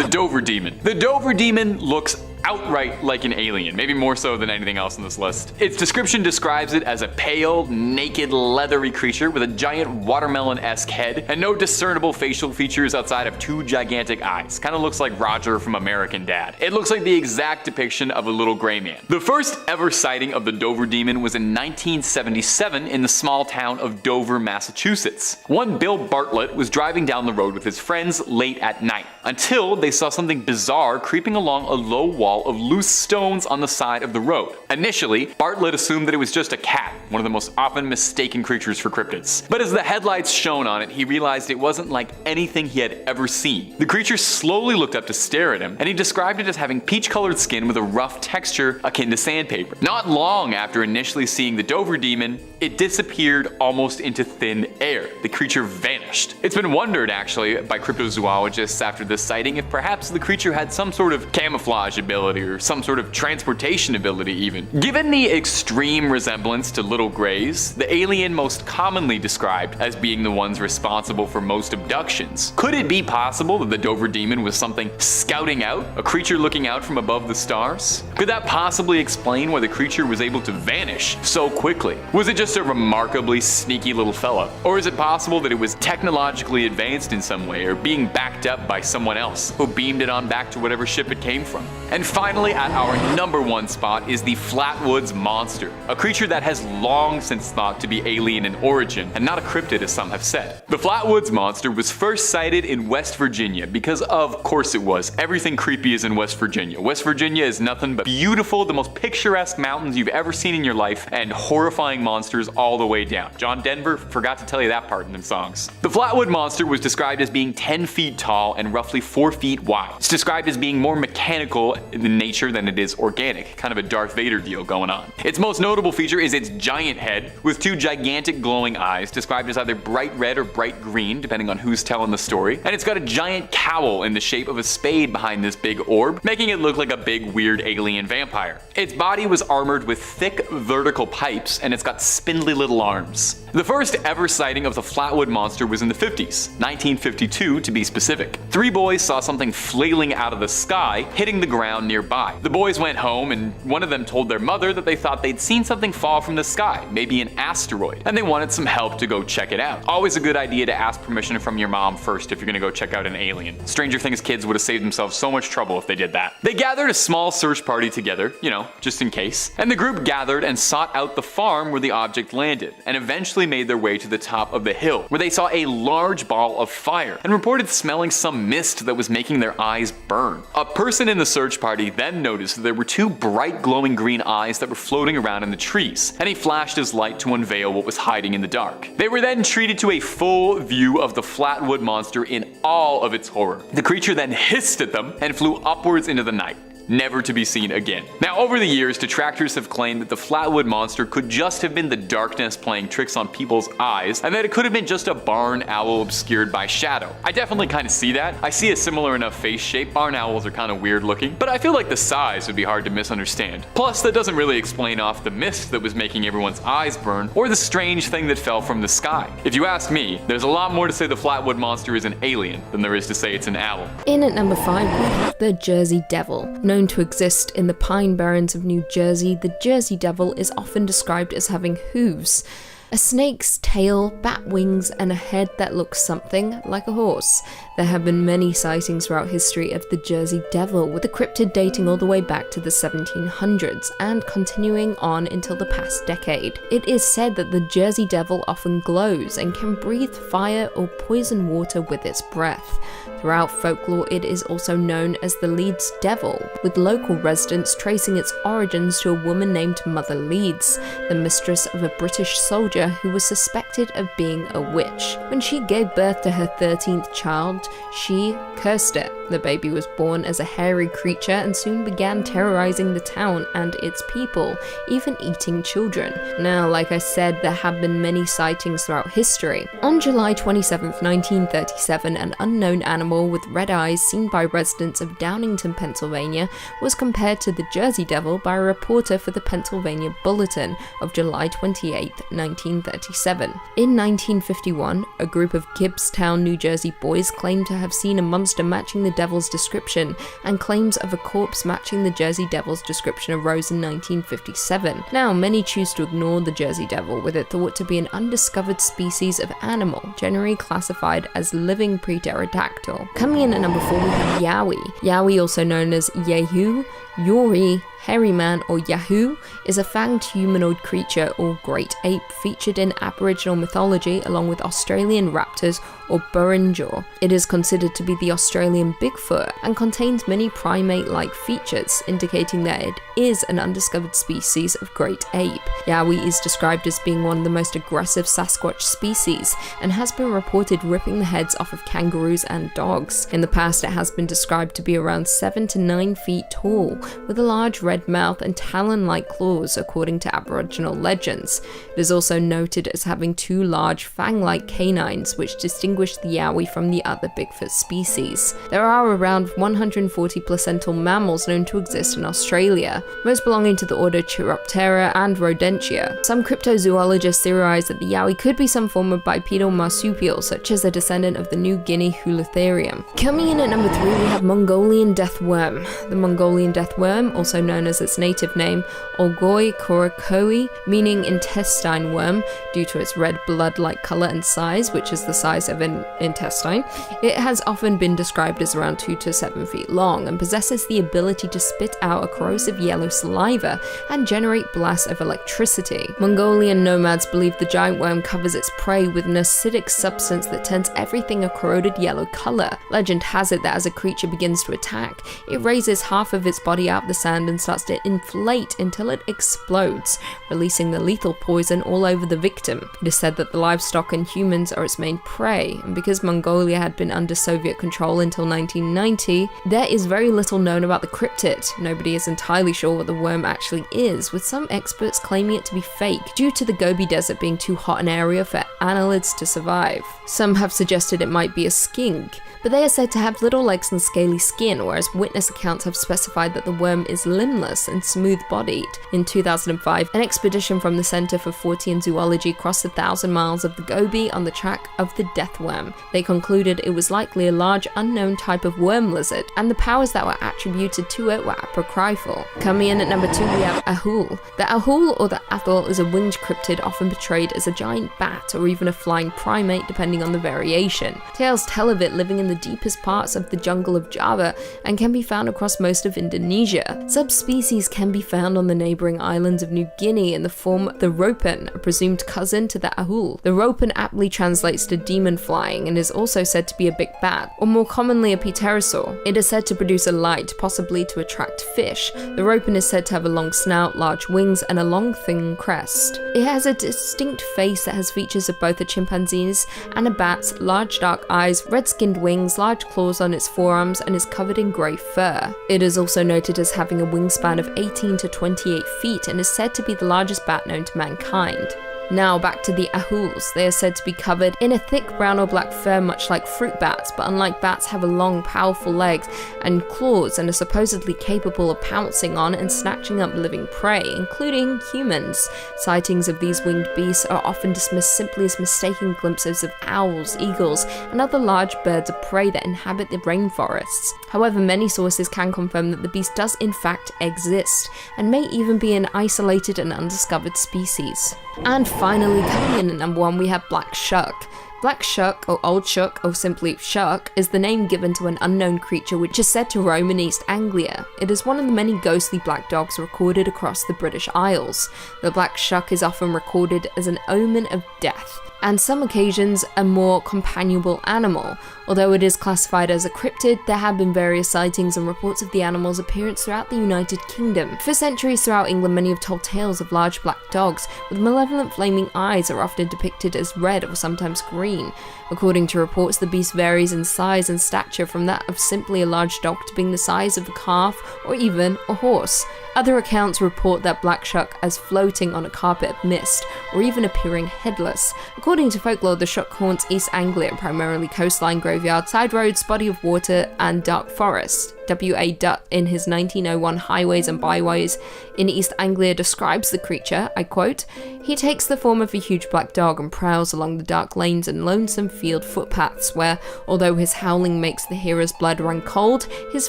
the Dover Demon. The Dover Demon looks outright like an alien, maybe more so than anything else on this list. Its description describes it as a pale, naked, leathery creature with a giant watermelon-esque head and no discernible facial features outside of 2 gigantic eyes. Kind of looks like Roger from American Dad. It looks like the exact depiction of a little gray man. The first ever sighting of the Dover Demon was in 1977 in the small town of Dover, Massachusetts. One Bill Bartlett was driving down the road with his friends late at night, until they saw something bizarre creeping along a low wall of loose stones on the side of the road. Initially, Bartlett assumed that it was just a cat, one of the most often mistaken creatures for cryptids. But as the headlights shone on it, he realized it wasn't like anything he had ever seen. The creature slowly looked up to stare at him, and he described it as having peach-colored skin with a rough texture akin to sandpaper. Not long after initially seeing the Dover Demon, it disappeared almost into thin air. The creature vanished. It's been wondered, actually, by cryptozoologists after this sighting if perhaps the creature had some sort of camouflage ability or some sort of transportation ability even. Given the extreme resemblance to little greys, the alien most commonly described as being the ones responsible for most abductions, could it be possible that the Dover Demon was something scouting out, a creature looking out from above the stars? Could that possibly explain why the creature was able to vanish so quickly? Was it just a remarkably sneaky little fella? Or is it possible that it was technologically advanced in some way or being backed up by someone else who beamed it on back to whatever ship it came from? And finally, at our number 1 spot is the Flatwoods Monster, a creature that has long since thought to be alien in origin and not a cryptid as some have said. The Flatwoods Monster was first sighted in West Virginia because of course it was. Everything creepy is in West Virginia. West Virginia is nothing but beautiful, the most picturesque mountains you've ever seen in your life, and horrifying monsters all the way down. John Denver forgot to tell you that part in them songs. The Flatwood Monster was described as being 10 feet tall and roughly 4 feet wide. It's described as being more mechanical in nature than it is organic, kind of a Darth Vader deal going on. Its most notable feature is its giant head with 2 gigantic glowing eyes, described as either bright red or bright green, depending on who's telling the story, and it's got a giant cowl in the shape of a spade behind this big orb, making it look like a big weird alien vampire. Its body was armored with thick vertical pipes, and it's got spindly little arms. The first ever sighting of the Flatwood Monster was in the 50s, 1952 to be specific. 3 boys saw something flailing out of the sky, hitting the ground nearby. The boys went home and one of them told their mother that they thought they'd seen something fall from the sky, maybe an asteroid, and they wanted some help to go check it out. Always a good idea to ask permission from your mom first if you're gonna go check out an alien. Stranger Things kids would have saved themselves so much trouble if they did that. They gathered a small search party together, just in case, and the group gathered and sought out the farm where the object landed, and eventually made their way to the top of the hill, where they saw a large ball of fire, and reported smelling some mist that was making their eyes burn. A person in the search party then noticed that there were two bright glowing green eyes that were floating around in the trees, and he flashed his light to unveil what was hiding in the dark. They were then treated to a full view of the flatwood monster in all of its horror. The creature then hissed at them and flew upwards into the night, never to be seen again. Now, over the years, detractors have claimed that the flatwood monster could just have been the darkness playing tricks on people's eyes, and that it could have been just a barn owl obscured by shadow. I definitely kind of see that. I see a similar enough face shape. Barn owls are kind of weird looking, but I feel like the size would be hard to misunderstand. Plus, that doesn't really explain off the mist that was making everyone's eyes burn, or the strange thing that fell from the sky. If you ask me, there's a lot more to say the flatwood monster is an alien than there is to say it's an owl. In at number 5, we have the Jersey Devil. Known to exist in the Pine Barrens of New Jersey, the Jersey Devil is often described as having hooves, a snake's tail, bat wings, and a head that looks something like a horse. There have been many sightings throughout history of the Jersey Devil, with the cryptid dating all the way back to the 1700s and continuing on until the past decade. It is said that the Jersey Devil often glows and can breathe fire or poison water with its breath. Throughout folklore, it is also known as the Leeds Devil, with local residents tracing its origins to a woman named Mother Leeds, the mistress of a British soldier who was suspected of being a witch. When she gave birth to her 13th child, she cursed it. The baby was born as a hairy creature and soon began terrorizing the town and its people, even eating children. Now, like I said, there have been many sightings throughout history. On July 27, 1937, an unknown animal with red eyes seen by residents of Downingtown, Pennsylvania, was compared to the Jersey Devil by a reporter for the Pennsylvania Bulletin of July 28, 1937. In 1951, a group of Gibbstown, New Jersey boys claimed to have seen a monster matching the devil's description, and claims of a corpse matching the Jersey Devil's description arose in 1957. Now, many choose to ignore the Jersey Devil, with it thought to be an undiscovered species of animal, generally classified as living pre-pterodactyl. Coming in at number 4, we have Yowie. Yowie, also known as Yehu, Yori, Hairy Man, or Yahoo, is a fanged humanoid creature or great ape featured in Aboriginal mythology along with Australian raptors or Burrinjaw. It is considered to be the Australian Bigfoot and contains many primate-like features, indicating that it is an undiscovered species of great ape. Yowie is described as being one of the most aggressive Sasquatch species and has been reported ripping the heads off of kangaroos and dogs. In the past, it has been described to be around 7 to 9 feet tall, with a large red mouth and talon-like claws, according to Aboriginal legends. It is also noted as having 2 large fang-like canines, which distinguish the Yowie from the other Bigfoot species. There are around 140 placental mammals known to exist in Australia, most belonging to the order Chiroptera and Rodentia. Some cryptozoologists theorize that the Yowie could be some form of bipedal marsupial, such as a descendant of the New Guinea Hulutherium. Coming in at number 3, we have Mongolian death worm. The Mongolian death worm, also known as its native name, Olgoi korakoi, meaning intestine worm, due to its red blood-like color and size, which is the size of an intestine. It has often been described as around 2 to 7 feet long and possesses the ability to spit out a corrosive yellow saliva and generate blasts of electricity. Mongolian nomads believe the giant worm covers its prey with an acidic substance that turns everything a corroded yellow color. Legend has it that as a creature begins to attack, it raises half of its body out of the sand and starts to inflate until it explodes, releasing the lethal poison all over the victim. It is said that the livestock and humans are its main prey, and because Mongolia had been under Soviet control until 1990, there is very little known about the cryptid. Nobody is entirely sure what the worm actually is, with some experts claiming it to be fake due to the Gobi Desert being too hot an area for annelids to survive. Some have suggested it might be a skink, but they are said to have little legs and scaly skin, whereas witness accounts have specified that the worm is limbless and smooth-bodied. In 2005, an expedition from the Center for Fortean Zoology crossed 1,000 miles of the Gobi on the track of the death worm. They concluded it was likely a large unknown type of worm lizard, and the powers that were attributed to it were apocryphal. Coming in at number 2 we have Ahul. The Ahul or the Athol is a winged cryptid often portrayed as a giant bat or even a flying primate depending on the variation. Tales tell of it living in the deepest parts of the jungle of Java and can be found across most of Indonesia. Subspecies can be found on the neighbouring islands of New Guinea in the form of the ropen, a presumed cousin to the Ahul. The ropen aptly translates to demon flying and is also said to be a big bat, or more commonly a pterosaur. It is said to produce a light, possibly to attract fish. The ropen is said to have a long snout, large wings, and a long thin crest. It has a distinct face that has features of both a chimpanzee's and a bat's, large dark eyes, red-skinned wings, large claws on its forearms, and is covered in grey fur. It is also noted as having a wingspan of 18 to 28 feet and is said to be the largest bat known to mankind. Now back to the Ahuls. They are said to be covered in a thick brown or black fur much like fruit bats, but unlike bats have a long powerful legs and claws and are supposedly capable of pouncing on and snatching up living prey, including humans. Sightings of these winged beasts are often dismissed simply as mistaken glimpses of owls, eagles, and other large birds of prey that inhabit the rainforests. However, many sources can confirm that the beast does in fact exist, and may even be an isolated and undiscovered species. And finally, coming in at number 1 we have Black Shuck. Black Shuck, or Old Shuck, or simply Shuck, is the name given to an unknown creature which is said to roam in East Anglia. It is one of the many ghostly black dogs recorded across the British Isles. The Black Shuck is often recorded as an omen of death, and some occasions a more companionable animal. Although it is classified as a cryptid, there have been various sightings and reports of the animal's appearance throughout the United Kingdom. For centuries throughout England, many have told tales of large black dogs with malevolent flaming eyes are often depicted as red or sometimes green. According to reports, the beast varies in size and stature from that of simply a large dog to being the size of a calf or even a horse. Other accounts report that Black Shuck as floating on a carpet of mist, or even appearing headless. According to folklore, the Shuck haunts East Anglia, primarily coastline, graveyard, side roads, body of water, and dark forest. W.A. Dutt, in his 1901 Highways and Byways in East Anglia, describes the creature, I quote, "He takes the form of a huge black dog and prowls along the dark lanes and lonesome field footpaths where, although his howling makes the hearer's blood run cold, his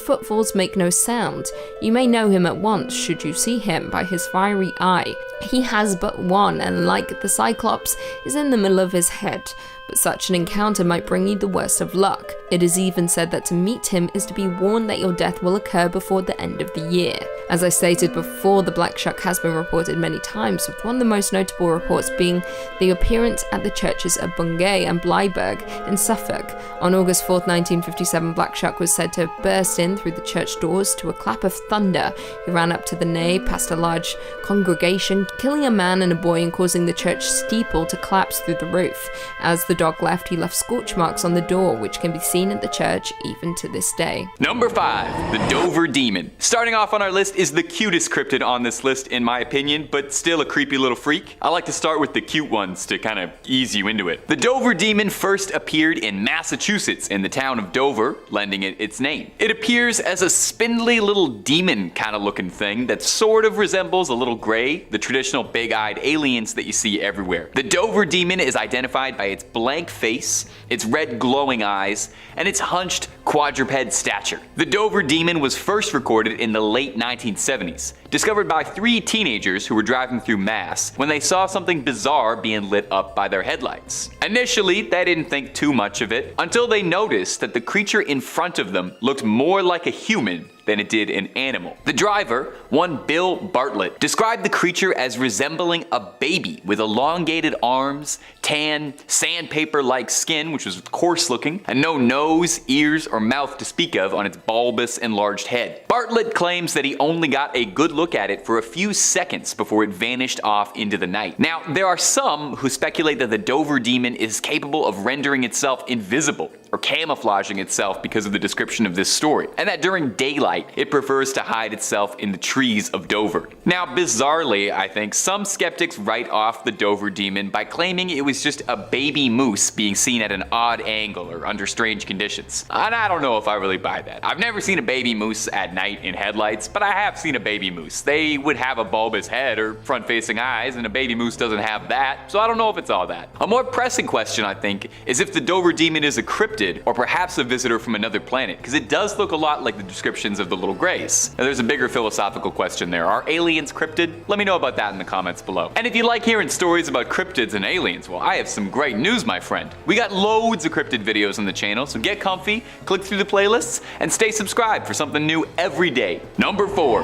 footfalls make no sound. You may know him at once, should you see him, by his fiery eye. He has but one, and like the Cyclops, is in the middle of his head. But such an encounter might bring you the worst of luck. It is even said that to meet him is to be warned that your death will occur before the end of the year." As I stated before, the Black Shuck has been reported many times, with one of the most notable reports being the appearance at the churches of Bungay and Blyberg in Suffolk. On August 4th, 1957, Black Shuck was said to have burst in through the church doors to a clap of thunder. He ran up to the nave, past a large congregation, killing a man and a boy and causing the church steeple to collapse through the roof. As the dog left, he left scorch marks on the door, which can be seen at the church even to this day. Number 5, the Dover Demon. Starting off on our list is the cutest cryptid on this list in my opinion, but still a creepy little freak. I like to start with the cute ones to kind of ease you into it. The Dover Demon first appeared in Massachusetts in the town of Dover, lending it its name. It appears as a spindly little demon kind of looking thing that sort of resembles a little gray, the traditional big-eyed aliens that you see everywhere. The Dover Demon is identified by its blank face, its red glowing eyes, and its hunched quadruped stature. The Dover Demon was first recorded in the late 1970s, discovered by 3 teenagers who were driving through Mass when they saw something bizarre being lit up by their headlights. Initially, they didn't think too much of it until they noticed that the creature in front of them looked more like a human than it did an animal. The driver, one Bill Bartlett, described the creature as resembling a baby with elongated arms, tan, sandpaper-like skin, which was coarse looking, and no nose, ears, or mouth to speak of on its bulbous, enlarged head. Bartlett claims that he only got a good look at it for a few seconds before it vanished off into the night. Now, there are some who speculate that the Dover Demon is capable of rendering itself invisible or camouflaging itself because of the description of this story, and that during daylight, it prefers to hide itself in the trees of Dover. Now, bizarrely, I think, some skeptics write off the Dover Demon by claiming it was was just a baby moose being seen at an odd angle or under strange conditions. And I don't know if I really buy that. I've never seen a baby moose at night in headlights, but I have seen a baby moose. They would have a bulbous head or front-facing eyes, and a baby moose doesn't have that, so I don't know if it's all that. A more pressing question, I think, is if the Dover demon is a cryptid or perhaps a visitor from another planet, because it does look a lot like the descriptions of the little grays. Now there's a bigger philosophical question there. Are aliens cryptid? Let me know about that in the comments below. And if you like hearing stories about cryptids and aliens, well, I have some great news, my friend. We got loads of cryptid videos on the channel, so get comfy, click through the playlists, and stay subscribed for something new every day. Number 4,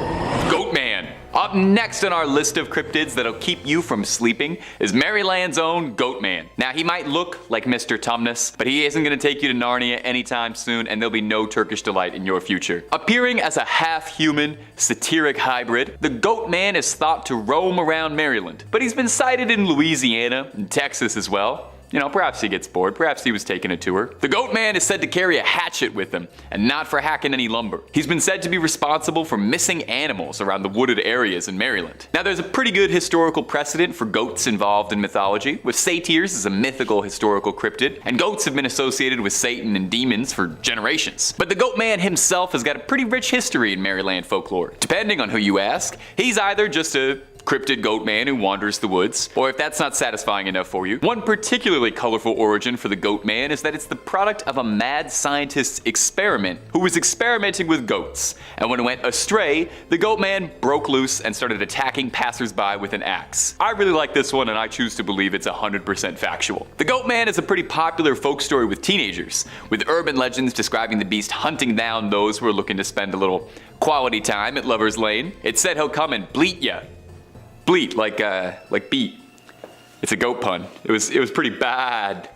Goat Man. Up next on our list of cryptids that'll keep you from sleeping is Maryland's own Goat Man. Now he might look like Mr. Tumnus, but he isn't gonna take you to Narnia anytime soon, and there'll be no Turkish delight in your future. Appearing as a half-human, satiric hybrid, the Goat Man is thought to roam around Maryland, but he's been sighted in Louisiana and Texas as well. You know, perhaps he gets bored, perhaps he was taking a tour. The Goat Man is said to carry a hatchet with him, and not for hacking any lumber. He's been said to be responsible for missing animals around the wooded areas in Maryland. Now there's a pretty good historical precedent for goats involved in mythology, with satyrs as a mythical historical cryptid, and goats have been associated with Satan and demons for generations. But the Goat Man himself has got a pretty rich history in Maryland folklore. Depending on who you ask, he's either just a cryptid goat man who wanders the woods, or if that's not satisfying enough for you, one particularly colorful origin for the Goat Man is that it's the product of a mad scientist's experiment who was experimenting with goats, and when it went astray, the Goat Man broke loose and started attacking passersby with an axe. I really like this one, and I choose to believe it's 100% factual. The Goat Man is a pretty popular folk story with teenagers, with urban legends describing the beast hunting down those who are looking to spend a little quality time at Lover's Lane. It said he'll come and bleat ya. Bleat, like beat. It's a goat pun. It was pretty bad.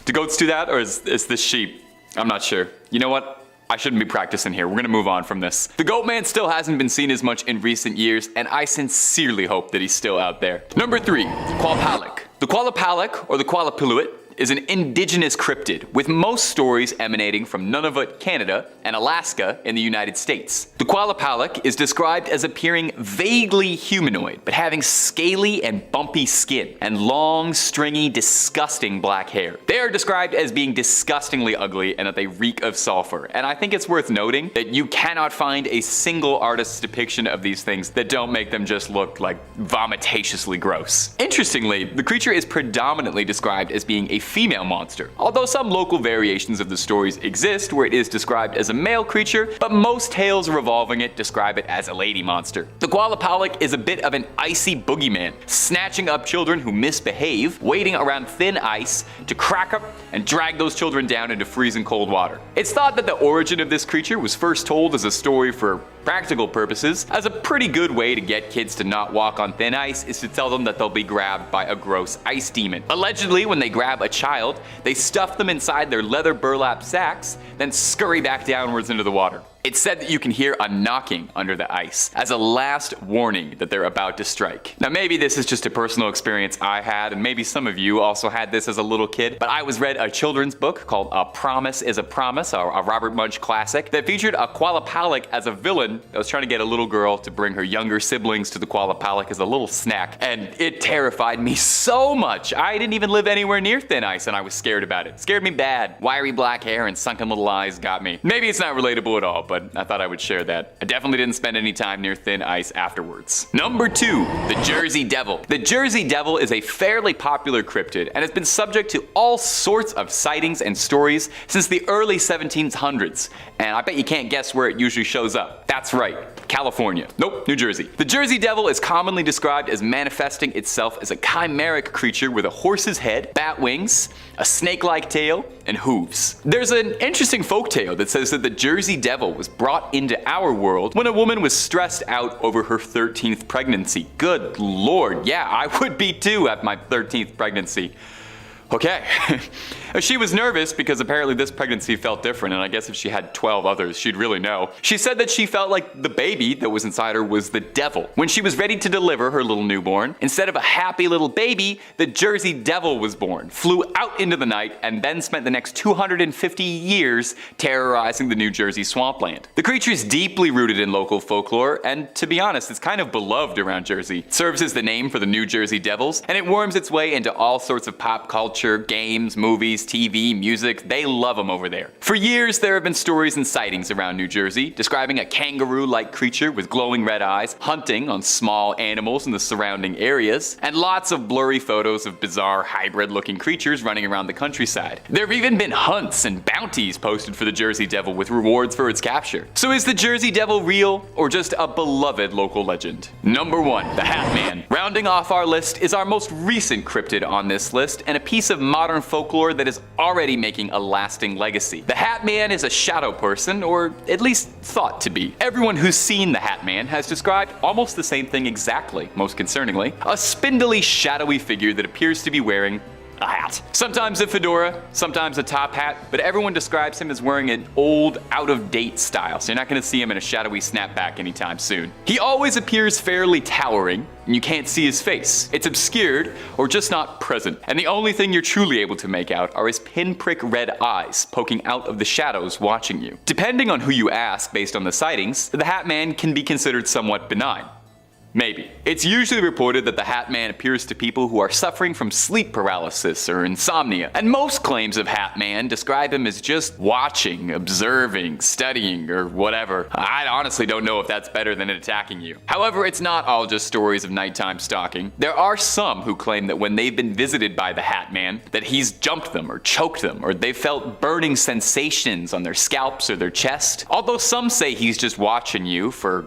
Do goats do that, or is this sheep? I'm not sure. You know what? I shouldn't be practicing here. We're gonna move on from this. The Goat Man still hasn't been seen as much in recent years, and I sincerely hope that he's still out there. Number 3, Qualpalic. The Qualpalic, or the Qualipiluit, is an indigenous cryptid, with most stories emanating from Nunavut, Canada, and Alaska in the United States. The Qualpalic is described as appearing vaguely humanoid, but having scaly and bumpy skin, and long, stringy, disgusting black hair. They are described as being disgustingly ugly and that they reek of sulfur, and I think it's worth noting that you cannot find a single artist's depiction of these things that don't make them just look like vomitatiously gross. Interestingly, the creature is predominantly described as being a female monster, although some local variations of the stories exist where it is described as a male creature, but most tales revolving it describe it as a lady monster. The Qualpalic is a bit of an icy boogeyman, snatching up children who misbehave, waiting around thin ice to crack up and drag those children down into freezing cold water. It's thought that the origin of this creature was first told as a story for practical purposes, as a pretty good way to get kids to not walk on thin ice is to tell them that they'll be grabbed by a gross ice demon. Allegedly, when they grab a child, they stuff them inside their leather burlap sacks, then scurry back downwards into the water. It's said that you can hear a knocking under the ice as a last warning that they're about to strike. Now maybe this is just a personal experience I had, and maybe some of you also had this as a little kid, but I was read a children's book called A Promise is a Promise, a Robert Munsch classic, that featured a Qualpalic as a villain that was trying to get a little girl to bring her younger siblings to the Qualpalic as a little snack, and it terrified me so much. I didn't even live anywhere near thin ice and I was scared about it. It scared me bad. Wiry black hair and sunken little eyes got me. Maybe it's not relatable at all, but I thought I would share that. I definitely didn't spend any time near thin ice afterwards. Number 2, the Jersey Devil. The Jersey Devil is a fairly popular cryptid and has been subject to all sorts of sightings and stories since the early 1700s. And I bet you can't guess where it usually shows up. That's right, California. Nope, New Jersey. The Jersey Devil is commonly described as manifesting itself as a chimeric creature with a horse's head, bat wings, a snake-like tail, and hooves. There's an interesting folktale that says that the Jersey Devil was brought into our world when a woman was stressed out over her 13th pregnancy. Good lord, yeah, I would be too at my 13th pregnancy. Okay. She was nervous because apparently this pregnancy felt different, and I guess if she had 12 others, she'd really know. She said that she felt like the baby that was inside her was the devil. When she was ready to deliver her little newborn, instead of a happy little baby, the Jersey Devil was born, flew out into the night, and then spent the next 250 years terrorizing the New Jersey swampland. The creature is deeply rooted in local folklore, and to be honest, it's kind of beloved around Jersey. It serves as the name for the New Jersey Devils, and it worms its way into all sorts of pop culture, games, movies, TV, music. They love them over there. For years, there have been stories and sightings around New Jersey describing a kangaroo-like creature with glowing red eyes hunting on small animals in the surrounding areas, and lots of blurry photos of bizarre hybrid-looking creatures running around the countryside. There have even been hunts and bounties posted for the Jersey Devil with rewards for its capture. So is the Jersey Devil real, or just a beloved local legend? Number 1, the Hat Man. Rounding off our list is our most recent cryptid on this list, and a piece of modern folklore that is already making a lasting legacy. The Hat Man is a shadow person, or at least thought to be. Everyone who's seen the Hat Man has described almost the same thing exactly, most concerningly. A spindly, shadowy figure that appears to be wearing a hat. Sometimes a fedora, sometimes a top hat, but everyone describes him as wearing an old, out-of-date style, so you're not gonna see him in a shadowy snapback anytime soon. He always appears fairly towering, and you can't see his face. It's obscured, or just not present, and the only thing you're truly able to make out are his pinprick red eyes poking out of the shadows watching you. Depending on who you ask based on the sightings, the Hat Man can be considered somewhat benign. Maybe. It's usually reported that the Hat Man appears to people who are suffering from sleep paralysis or insomnia, and most claims of Hat Man describe him as just watching, observing, studying, or whatever. I honestly don't know if that's better than it attacking you. However, it's not all just stories of nighttime stalking. There are some who claim that when they've been visited by the Hat Man, that he's jumped them or choked them, or they've felt burning sensations on their scalps or their chest. Although some say he's just watching you for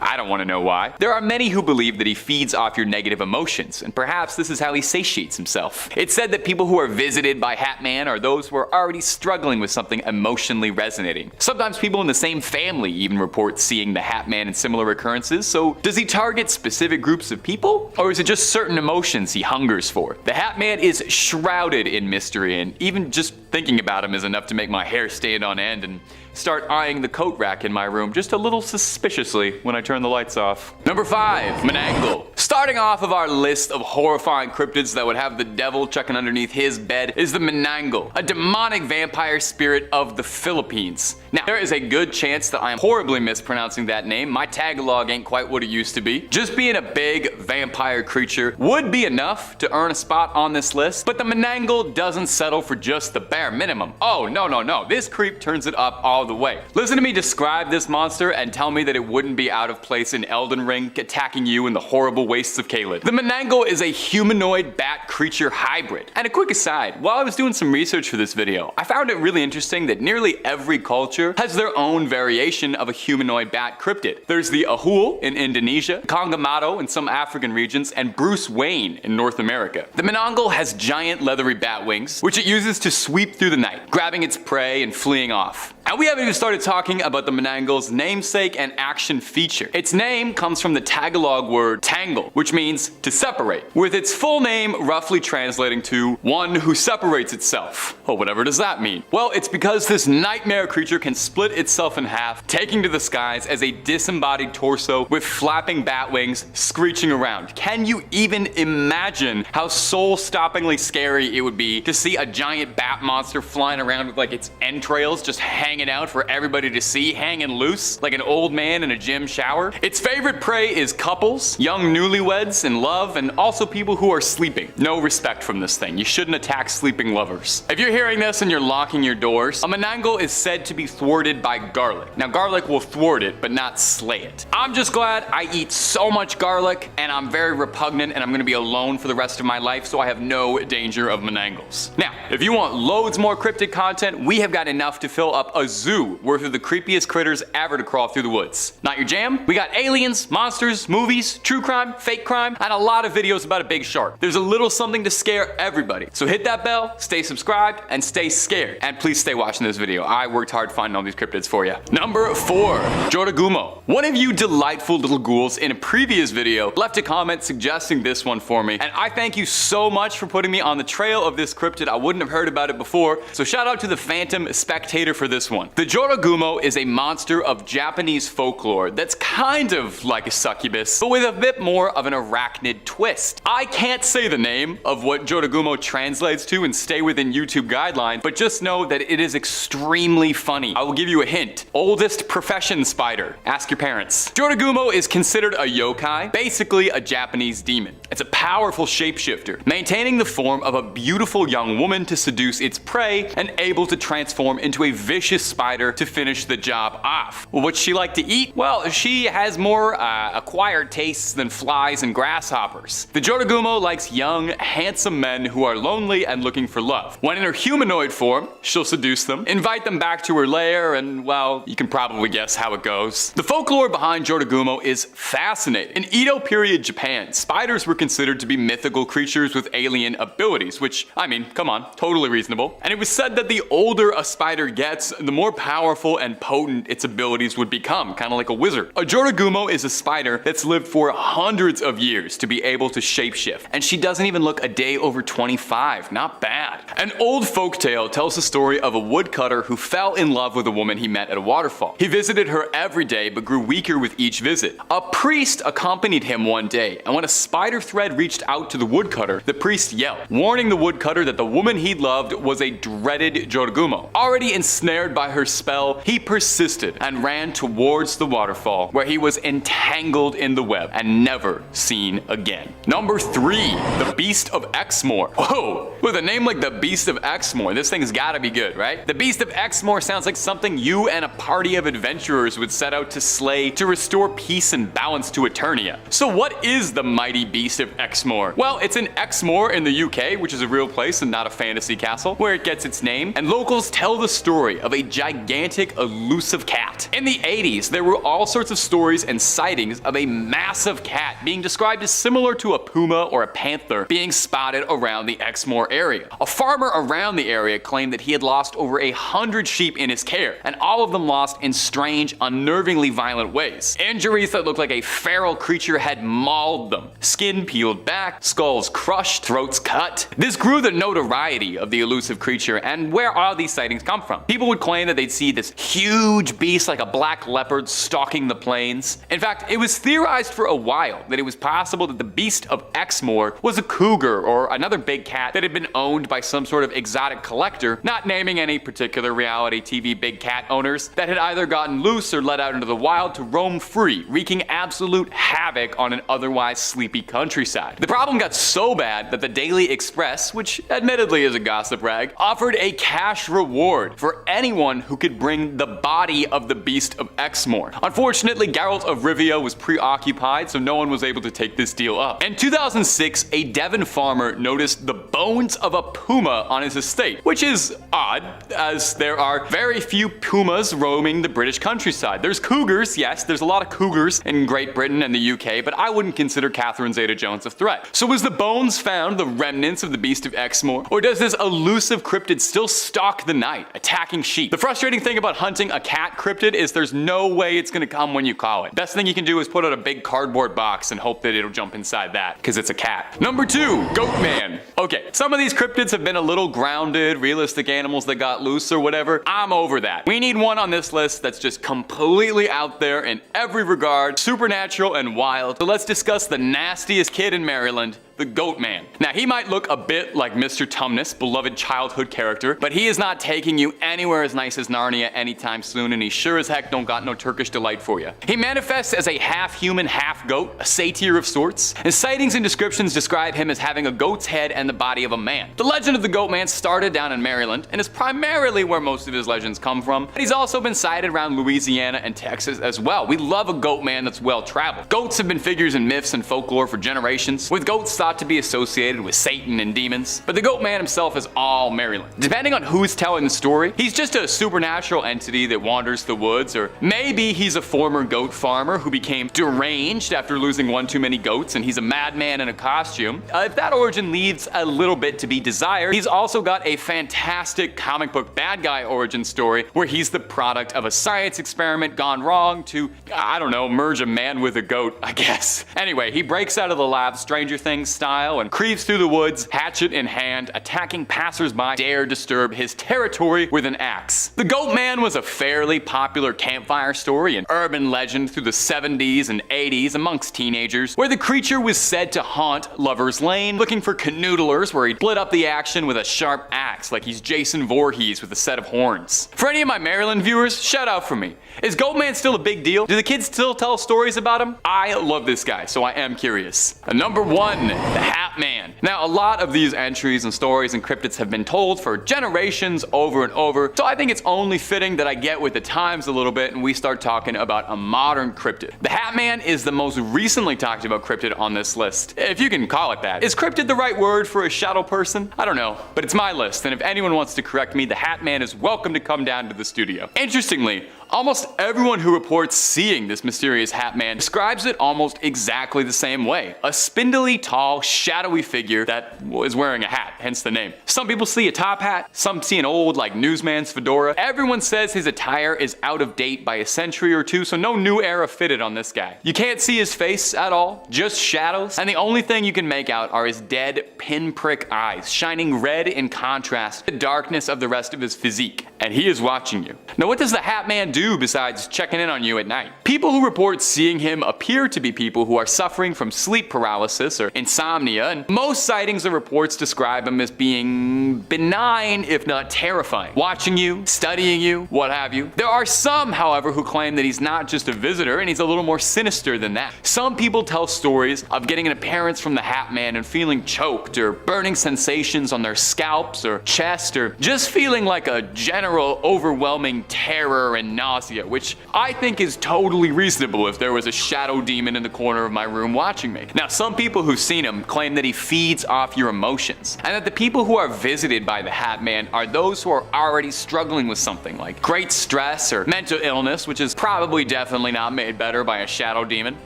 I don't want to know why. There are many who believe that he feeds off your negative emotions, and perhaps this is how he satiates himself. It's said that people who are visited by Hat Man are those who are already struggling with something emotionally resonating. Sometimes people in the same family even report seeing the Hat Man in similar occurrences, so does he target specific groups of people? Or is it just certain emotions he hungers for? The Hat Man is shrouded in mystery, and even just thinking about him is enough to make my hair stand on end and start eyeing the coat rack in my room just a little suspiciously when I turn the lights off. Number 5, Menangle. Starting off of our list of horrifying cryptids that would have the devil checking underneath his bed is the Menangle, a demonic vampire spirit of the Philippines. Now, there is a good chance that I am horribly mispronouncing that name. My Tagalog ain't quite what it used to be. Just being a big vampire creature would be enough to earn a spot on this list, but the Menangle doesn't settle for just the bare minimum. Oh, no. This creep turns it up all the way. Listen to me describe this monster and tell me that it wouldn't be out of place in Elden Ring attacking you in the horrible wastes of Caelid. The Menangle is a humanoid bat creature hybrid. And a quick aside, while I was doing some research for this video, I found it really interesting that nearly every culture has their own variation of a humanoid bat cryptid. There's the Ahul in Indonesia, Kangamato in some African regions, and Bruce Wayne in North America. The Menangle has giant leathery bat wings, which it uses to sweep through the night, grabbing its prey and fleeing off. And we haven't even started talking about the Menangle's namesake and action feature. Its name comes from the Tagalog word tangle, which means to separate, with its full name roughly translating to one who separates itself. Well, whatever does that mean? Well, it's because this nightmare creature can split itself in half, taking to the skies as a disembodied torso with flapping bat wings screeching around. Can you even imagine how soul-stoppingly scary it would be to see a giant bat monster flying around with like its entrails just hanging out for everybody to see, hanging loose like an old man in a gym shower? Its favorite prey is couples, young newlyweds in love, and also people who are sleeping. No respect from this thing. You shouldn't attack sleeping lovers. If you're hearing this and you're locking your doors, a Menangle is said to be thwarted by garlic. Now, garlic will thwart it, but not slay it. I'm just glad I eat so much garlic, and I'm very repugnant, and I'm gonna be alone for the rest of my life, so I have no danger of Menangles. Now, if you want loads more cryptid content, we have got enough to fill up a a zoo worth of the creepiest critters ever to crawl through the woods. Not your jam? We got aliens, monsters, movies, true crime, fake crime, and a lot of videos about a big shark. There's a little something to scare everybody. So hit that bell, stay subscribed, and stay scared. And please stay watching this video. I worked hard finding all these cryptids for you. Number 4, Jotagumo. One of you delightful little ghouls in a previous video left a comment suggesting this one for me, and I thank you so much for putting me on the trail of this cryptid. I wouldn't have heard about it before, so shout out to the Phantom Spectator for this one. The Jotagumo is a monster of Japanese folklore that's kind of like a succubus, but with a bit more of an arachnid twist. I can't say the name of what Jotagumo translates to and stay within YouTube guidelines, but just know that it is extremely funny. I will give you a hint. Oldest profession spider. Ask your parents. Jotagumo is considered a yokai, basically a Japanese demon. It's a powerful shapeshifter, maintaining the form of a beautiful young woman to seduce its prey and able to transform into a vicious spider to finish the job off. What's she like to eat? Well, she has more acquired tastes than flies and grasshoppers. The Jotagumo likes young, handsome men who are lonely and looking for love. When in her humanoid form, she'll seduce them, invite them back to her lair, and well, you can probably guess how it goes. The folklore behind Jotagumo is fascinating. In Edo period Japan, spiders were considered to be mythical creatures with alien abilities, which, I mean, come on, totally reasonable. And it was said that the older a spider gets, the more powerful and potent its abilities would become, kind of like a wizard. A Jotagumo is a spider that's lived for hundreds of years to be able to shapeshift, and she doesn't even look a day over 25. Not bad. An old folktale tells the story of a woodcutter who fell in love with a woman he met at a waterfall. He visited her every day but grew weaker with each visit. A priest accompanied him one day, and when a spider thread reached out to the woodcutter, the priest yelled, warning the woodcutter that the woman he loved was a dreaded Jotagumo. Already ensnared by her spell, he persisted and ran towards the waterfall, where he was entangled in the web and never seen again. Number 3, the Beast of Exmoor. Whoa, with a name like the Beast of Exmoor, this thing's gotta be good, right? The Beast of Exmoor sounds like something you and a party of adventurers would set out to slay to restore peace and balance to Eternia. So what is the mighty Beast of Exmoor? Well, it's in Exmoor in the UK, which is a real place and not a fantasy castle, where it gets its name, and locals tell the story of a gigantic elusive cat. In the 80s, there were all sorts of stories and sightings of a massive cat being described as similar to a puma or a panther being spotted around the Exmoor area. A farmer around the area claimed that he had lost over 100 sheep in his care, and all of them lost in strange, unnervingly violent ways. Injuries that looked like a feral creature had mauled them. Skin peeled back, skulls crushed, throats cut. This grew the notoriety of the elusive creature and where all these sightings come from. People would claim that they'd see this huge beast like a black leopard stalking the plains. In fact, it was theorized for a while that it was possible that the Beast of Exmoor was a cougar or another big cat that had been owned by some sort of exotic collector, not naming any particular reality TV big cat owners, that had either gotten loose or let out into the wild to roam free, wreaking absolute havoc on an otherwise sleepy countryside. The problem got so bad that the Daily Express, which admittedly is a gossip rag, offered a cash reward for anyone who could bring the body of the Beast of Exmoor. Unfortunately, Geralt of Rivia was preoccupied, so no one was able to take this deal up. In 2006, a Devon farmer noticed the bones of a puma on his estate, which is odd, as there are very few pumas roaming the British countryside. There's cougars, yes, there's a lot of cougars in Great Britain and the UK, but I wouldn't consider Catherine Zeta-Jones a threat. So was the bones found the remnants of the Beast of Exmoor, or does this elusive cryptid still stalk the night, attacking sheep? The frustrating thing about hunting a cat cryptid is there's no way it's gonna come when you call it. Best thing you can do is put out a big cardboard box and hope that it'll jump inside that, because it's a cat. Number 2, Goatman. Okay, some of these cryptids have been a little grounded, realistic animals that got loose or whatever. I'm over that. We need one on this list that's just completely out there in every regard, supernatural and wild. So let's discuss the nastiest kid in Maryland, the Goatman. Now, he might look a bit like Mr. Tumnus, beloved childhood character, but he is not taking you anywhere as nice as Narnia anytime soon, and he sure as heck don't got no Turkish delight for you. He manifests as a half-human, half-goat, a satyr of sorts, and sightings and descriptions describe him as having a goat's head and the body of a man. The legend of the Goatman started down in Maryland, and is primarily where most of his legends come from, but he's also been sighted around Louisiana and Texas as well. We love a Goatman that's well-traveled. Goats have been figures in myths and folklore for generations, with goats thought thought to be associated with Satan and demons, but the goat man himself is all Maryland. Depending on who's telling the story, he's just a supernatural entity that wanders the woods, or maybe he's a former goat farmer who became deranged after losing one too many goats and he's a madman in a costume. If that origin leaves a little bit to be desired, he's also got a fantastic comic book bad guy origin story where he's the product of a science experiment gone wrong to, I don't know, merge a man with a goat, I guess. Anyway, he breaks out of the lab Stranger Things style and creeps through the woods, hatchet in hand, attacking passersby dare disturb his territory with an axe. The Goat Man was a fairly popular campfire story and urban legend through the 70s and 80s amongst teenagers, where the creature was said to haunt Lover's Lane looking for canoodlers, where he'd split up the action with a sharp axe like he's Jason Voorhees with a set of horns. For any of my Maryland viewers, shout out for me. Is Goat Man still a big deal? Do the kids still tell stories about him? I love this guy, so I am curious. Number 1, the Hat Man. Now, a lot of these entries and stories and cryptids have been told for generations over and over, so I think it's only fitting that I get with the times a little bit and we start talking about a modern cryptid. The Hat Man is the most recently talked about cryptid on this list, if you can call it that. Is cryptid the right word for a shadow person? I don't know, but it's my list, and if anyone wants to correct me, the Hat Man is welcome to come down to the studio. Interestingly, almost everyone who reports seeing this mysterious Hat Man describes it almost exactly the same way. A spindly, tall, shadowy figure that is wearing a hat, hence the name. Some people see a top hat, some see an old, like, newsman's fedora. Everyone says his attire is out of date by a century or two, so no new era fitted on this guy. You can't see his face at all, just shadows, and the only thing you can make out are his dead, pinprick eyes, shining red in contrast to the darkness of the rest of his physique. And he is watching you. Now, what does the Hat Man do besides checking in on you at night? People who report seeing him appear to be people who are suffering from sleep paralysis or insomnia, and most sightings or reports describe him as being benign, if not terrifying. Watching you, studying you, what have you. There are some, however, who claim that he's not just a visitor and he's a little more sinister than that. Some people tell stories of getting an appearance from the Hat Man and feeling choked or burning sensations on their scalps or chest, or just feeling like a general overwhelming terror and nausea, which I think is totally reasonable if there was a shadow demon in the corner of my room watching me. Now, some people who've seen him claim that he feeds off your emotions, and that the people who are visited by the Hat Man are those who are already struggling with something like great stress or mental illness, which is probably definitely not made better by a shadow demon.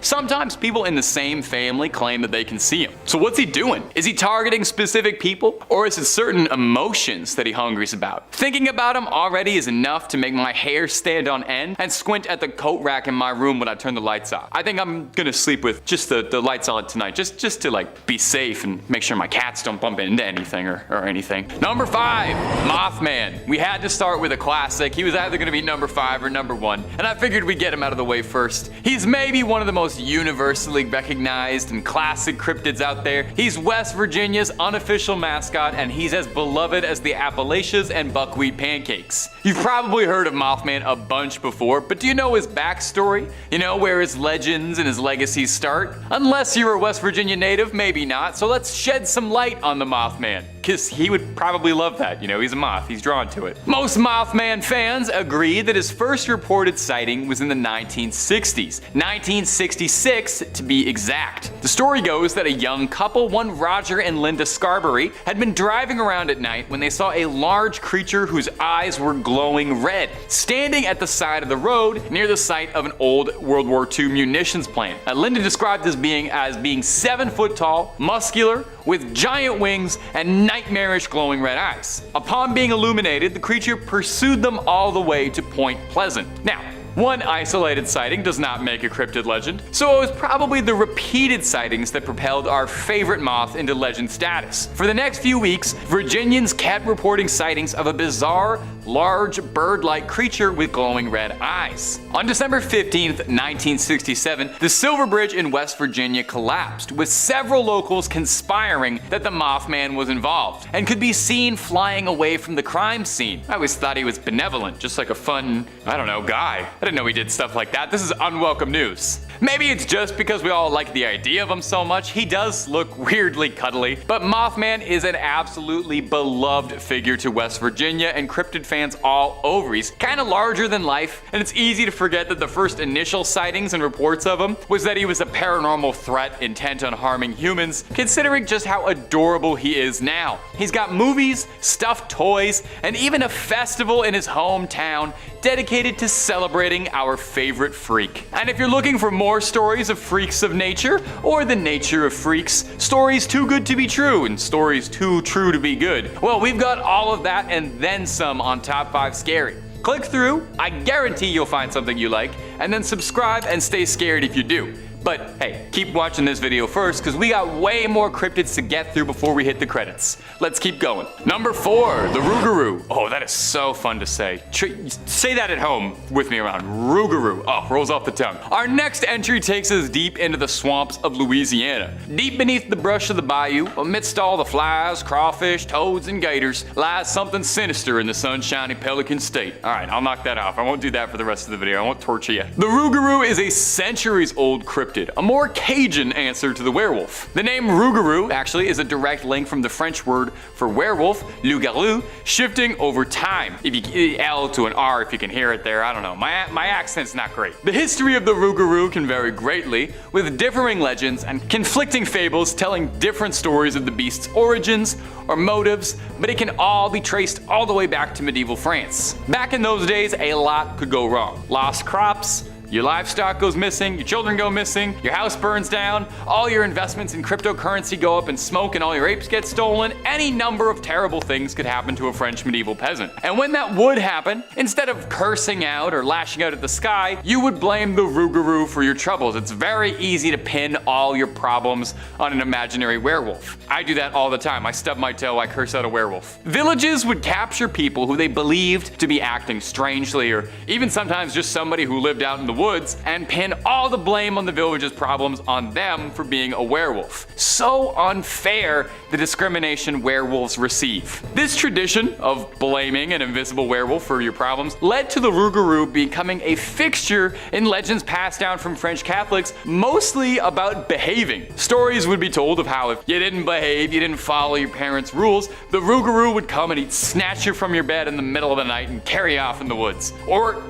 Sometimes people in the same family claim that they can see him. So what's he doing? Is he targeting specific people, or is it certain emotions that he hungers about? Thinking about him already is enough to make my hair stand on end and squint at the coat rack in my room when I turn the lights off. I think I'm gonna sleep with just the lights on tonight, just to, like, be safe and make sure my cats don't bump into anything or anything. Number 5, Mothman. We had to start with a classic. He was either gonna be number 5 or number 1, and I figured we'd get him out of the way first. He's maybe one of the most universally recognized and classic cryptids out there. He's West Virginia's unofficial mascot, and he's as beloved as the Appalachians and buckwheat pancakes. You've probably heard of Mothman a bunch before, but do you know his backstory? You know where his legends and his legacies start? Unless you're a West Virginia native, maybe not, so let's shed some light on the Mothman, because he would probably love that. You know, he's a moth, he's drawn to it. Most Mothman fans agree that his first reported sighting was in the 1960s, 1966 to be exact. The story goes that a young couple, one Roger and Linda Scarberry, had been driving around at night when they saw a large creature whose eyes were glowing red, standing at the side of the road near the site of an old World War II munitions plant. Linda described as being 7 foot tall, muscular, with giant wings and nightmarish glowing red eyes. Upon being illuminated, the creature pursued them all the way to Point Pleasant. Now, one isolated sighting does not make a cryptid legend, so it was probably the repeated sightings that propelled our favorite moth into legend status. For the next few weeks, Virginians kept reporting sightings of a bizarre, large, bird-like creature with glowing red eyes. On December 15th, 1967, the Silver Bridge in West Virginia collapsed, with several locals conspiring that the Mothman was involved and could be seen flying away from the crime scene. I always thought he was benevolent, just like a fun, I don't know, guy. I didn't know he did stuff like that. This is unwelcome news. Maybe it's just because we all like the idea of him so much. He does look weirdly cuddly, but Mothman is an absolutely beloved figure to West Virginia and cryptid fans all over. He's kind of larger than life, and it's easy to forget that the first initial sightings and reports of him was that he was a paranormal threat intent on harming humans, considering just how adorable he is now. He's got movies, stuffed toys, and even a festival in his hometown dedicated to celebrating our favorite freak. And if you're looking for more stories of freaks of nature, or the nature of freaks, stories too good to be true and stories too true to be good, well, we've got all of that and then some on Top 5 Scary. Click through, I guarantee you'll find something you like, and then subscribe and stay scared if you do. But hey, keep watching this video first because we got way more cryptids to get through before we hit the credits. Let's keep going. Number 4, the Rougarou. Oh, that is so fun to say. Say that at home with me around. Rougarou. Oh, rolls off the tongue. Our next entry takes us deep into the swamps of Louisiana. Deep beneath the brush of the bayou, amidst all the flies, crawfish, toads, and gators, lies something sinister in the sunshiny Pelican State. All right, I'll knock that off. I won't do that for the rest of the video. I won't torture you. The Rougarou is a centuries-old cryptid, a more Cajun answer to the werewolf. The name Rougarou actually is a direct link from the French word for werewolf, loup-garou, shifting over time. If you L to an R if you can hear it there, I don't know. My accent's not great. The history of the Rougarou can vary greatly, with differing legends and conflicting fables telling different stories of the beast's origins or motives, but it can all be traced all the way back to medieval France. Back in those days, a lot could go wrong. Lost crops, your livestock goes missing, your children go missing, your house burns down, all your investments in cryptocurrency go up in smoke and all your apes get stolen. Any number of terrible things could happen to a French medieval peasant. And when that would happen, instead of cursing out or lashing out at the sky, you would blame the Rougarou for your troubles. It's very easy to pin all your problems on an imaginary werewolf. I do that all the time. I stub my toe, I curse out a werewolf. Villages would capture people who they believed to be acting strangely, or even sometimes just somebody who lived out in the woods, and pin all the blame on the village's problems on them for being a werewolf. So unfair, the discrimination werewolves receive. This tradition of blaming an invisible werewolf for your problems led to the Rougarou becoming a fixture in legends passed down from French Catholics, mostly about behaving. Stories would be told of how if you didn't behave, you didn't follow your parents' rules, the Rougarou would come and he'd snatch you from your bed in the middle of the night and carry you off in the woods. Or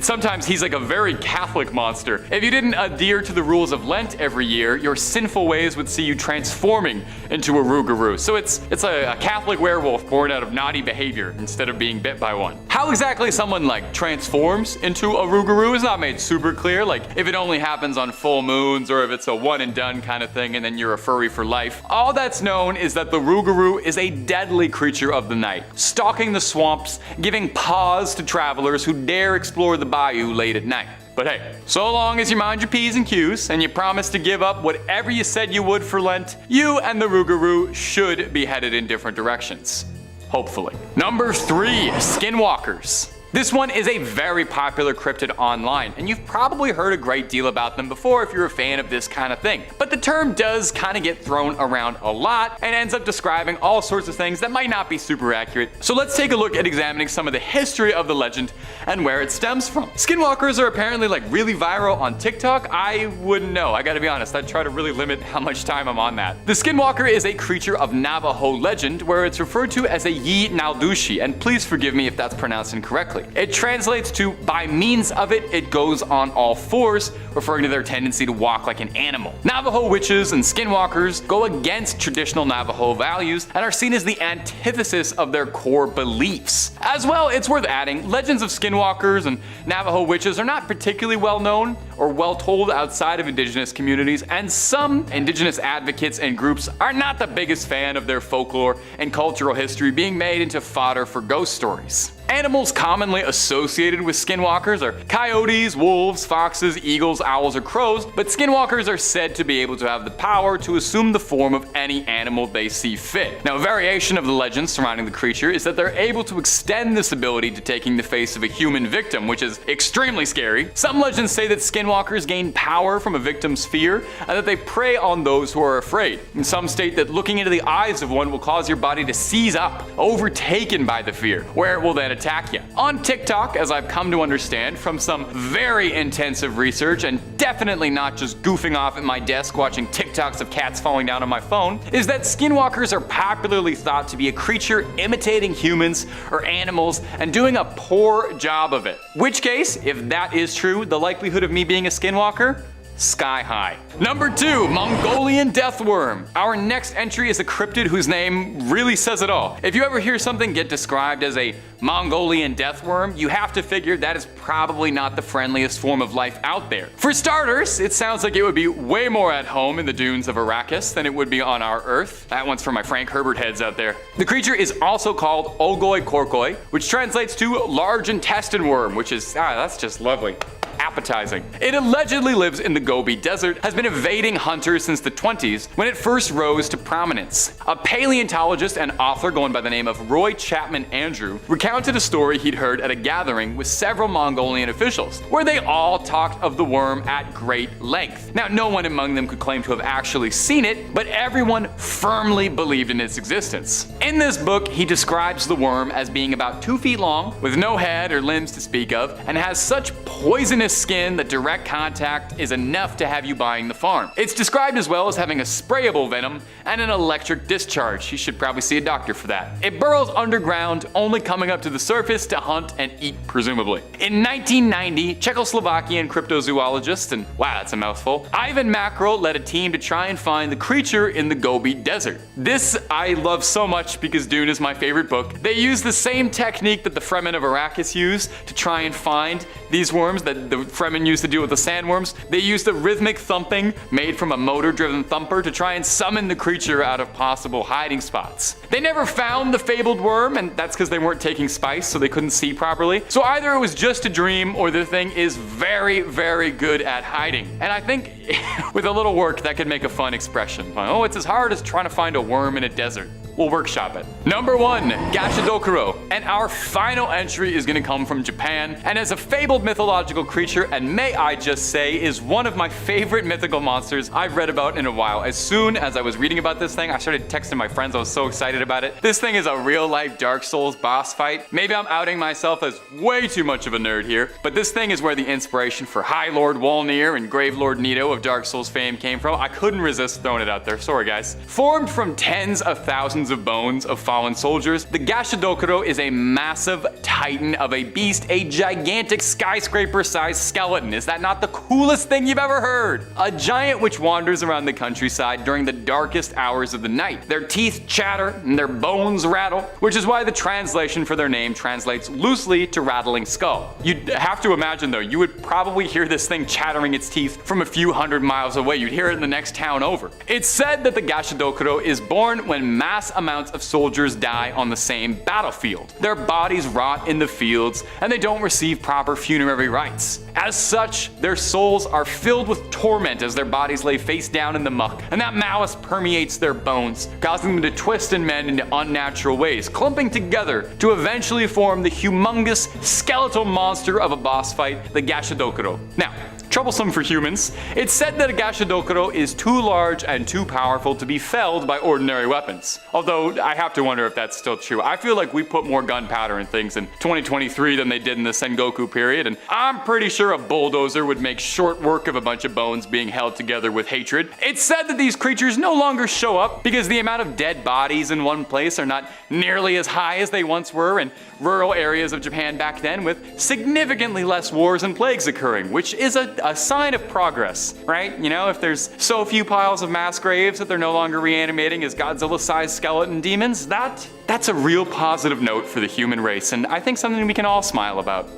sometimes he's like a very Catholic monster. If you didn't adhere to the rules of Lent every year, your sinful ways would see you transforming into a Rougarou. So it's a Catholic werewolf born out of naughty behavior instead of being bit by one. How exactly someone like transforms into a Rougarou is not made super clear, like if it only happens on full moons or if it's a one and done kind of thing and then you're a furry for life. All that's known is that the Rougarou is a deadly creature of the night, stalking the swamps, giving pause to travelers who dare explore the bayou late at night. But hey, so long as you mind your P's and Q's and you promise to give up whatever you said you would for Lent, you and the Rougarou should be headed in different directions. Hopefully. Number 3, skinwalkers. This one is a very popular cryptid online, and you've probably heard a great deal about them before if you're a fan of this kind of thing. But the term does kind of get thrown around a lot and ends up describing all sorts of things that might not be super accurate. So let's take a look at examining some of the history of the legend and where it stems from. Skinwalkers are apparently like really viral on TikTok. I wouldn't know, I gotta be honest, I try to really limit how much time I'm on that. The skinwalker is a creature of Navajo legend where it's referred to as a Yi Naldushi, and please forgive me if that's pronounced incorrectly. It translates to, by means of it, it goes on all fours, referring to their tendency to walk like an animal. Navajo witches and skinwalkers go against traditional Navajo values and are seen as the antithesis of their core beliefs. As well, it's worth adding, legends of skinwalkers and Navajo witches are not particularly well known or well told outside of indigenous communities, and some indigenous advocates and groups are not the biggest fan of their folklore and cultural history being made into fodder for ghost stories. Animals commonly associated with skinwalkers are coyotes, wolves, foxes, eagles, owls, or crows, but skinwalkers are said to be able to have the power to assume the form of any animal they see fit. Now, a variation of the legend surrounding the creature is that they're able to extend this ability to taking the face of a human victim, which is extremely scary. Some legends say that skinwalkers gain power from a victim's fear and that they prey on those who are afraid. And some state that looking into the eyes of one will cause your body to seize up, overtaken by the fear, where it will then attack you. On TikTok, as I've come to understand from some very intensive research, and definitely not just goofing off at my desk watching TikToks of cats falling down on my phone, is that skinwalkers are popularly thought to be a creature imitating humans or animals and doing a poor job of it. Which case, if that is true, the likelihood of me being a skinwalker? Sky high. Number 2, Mongolian deathworm. Our next entry is a cryptid whose name really says it all. If you ever hear something get described as a Mongolian deathworm, you have to figure that is probably not the friendliest form of life out there. For starters, it sounds like it would be way more at home in the dunes of Arrakis than it would be on our Earth. That one's for my Frank Herbert heads out there. The creature is also called Ogoi Korkoi, which translates to large intestine worm, which is, that's just lovely. Appetizing. It allegedly lives in the Gobi Desert, has been evading hunters since the 20s when it first rose to prominence. A paleontologist and author going by the name of Roy Chapman Andrew recounted a story he'd heard at a gathering with several Mongolian officials, where they all talked of the worm at great length. Now, no one among them could claim to have actually seen it, but everyone firmly believed in its existence. In this book, he describes the worm as being about 2 feet long, with no head or limbs to speak of, and has such poisonous skin that direct contact is enough to have you buying the farm. It's described as well as having a sprayable venom and an electric discharge. You should probably see a doctor for that. It burrows underground, only coming up to the surface to hunt and eat, presumably. In 1990, Czechoslovakian cryptozoologist, and wow, that's a mouthful, Ivan Macro led a team to try and find the creature in the Gobi Desert. This I love so much because Dune is my favorite book. They use the same technique that the Fremen of Arrakis use to try and find these worms that the Fremen used to deal with the sandworms. They used a rhythmic thumping made from a motor-driven thumper to try and summon the creature out of possible hiding spots. They never found the fabled worm, and that's because they weren't taking spice, so they couldn't see properly. So either it was just a dream, or the thing is very, very good at hiding. And I think with a little work, that could make a fun expression. Like, oh, it's as hard as trying to find a worm in a desert. We'll workshop it. Number 1, Gashadokuro. And our final entry is gonna come from Japan, and as a fabled mythological creature, and may I just say, is one of my favorite mythical monsters I've read about in a while. As soon as I was reading about this thing, I started texting my friends. I was so excited about it. This thing is a real-life Dark Souls boss fight. Maybe I'm outing myself as way too much of a nerd here, but this thing is where the inspiration for High Lord Wolnir and Grave Lord Nito of Dark Souls fame came from. I couldn't resist throwing it out there. Sorry, guys. Formed from tens of thousands of bones of fallen soldiers, the Gashadokuro is a massive titan of a beast, a gigantic skyscraper-sized skeleton. Is that not the coolest thing you've ever heard? A giant which wanders around the countryside during the darkest hours of the night. Their teeth chatter and their bones rattle, which is why the translation for their name translates loosely to rattling skull. You'd have to imagine though, you would probably hear this thing chattering its teeth from a few hundred miles away. You'd hear it in the next town over. It's said that the Gashadokuro is born when mass amounts of soldiers die on the same battlefield. Their bodies rot in the fields, and they don't receive proper funerary rites. As such, their souls are filled with torment as their bodies lay face down in the muck, and that malice permeates their bones, causing them to twist and mend into unnatural ways, clumping together to eventually form the humongous skeletal monster of a boss fight, the Gashadokuro. Now, troublesome for humans, it's said that a Gashadokuro is too large and too powerful to be felled by ordinary weapons. Although, I have to wonder if that's still true. I feel like we put more gunpowder in things in 2023 than they did in the Sengoku period, and I'm pretty sure a bulldozer would make short work of a bunch of bones being held together with hatred. It's said that these creatures no longer show up because the amount of dead bodies in one place are not nearly as high as they once were in rural areas of Japan back then, with significantly less wars and plagues occurring, which is a sign of progress, right? You know, if there's so few piles of mass graves that they're no longer reanimating as Godzilla-sized skeleton demons, that's a real positive note for the human race, and I think something we can all smile about.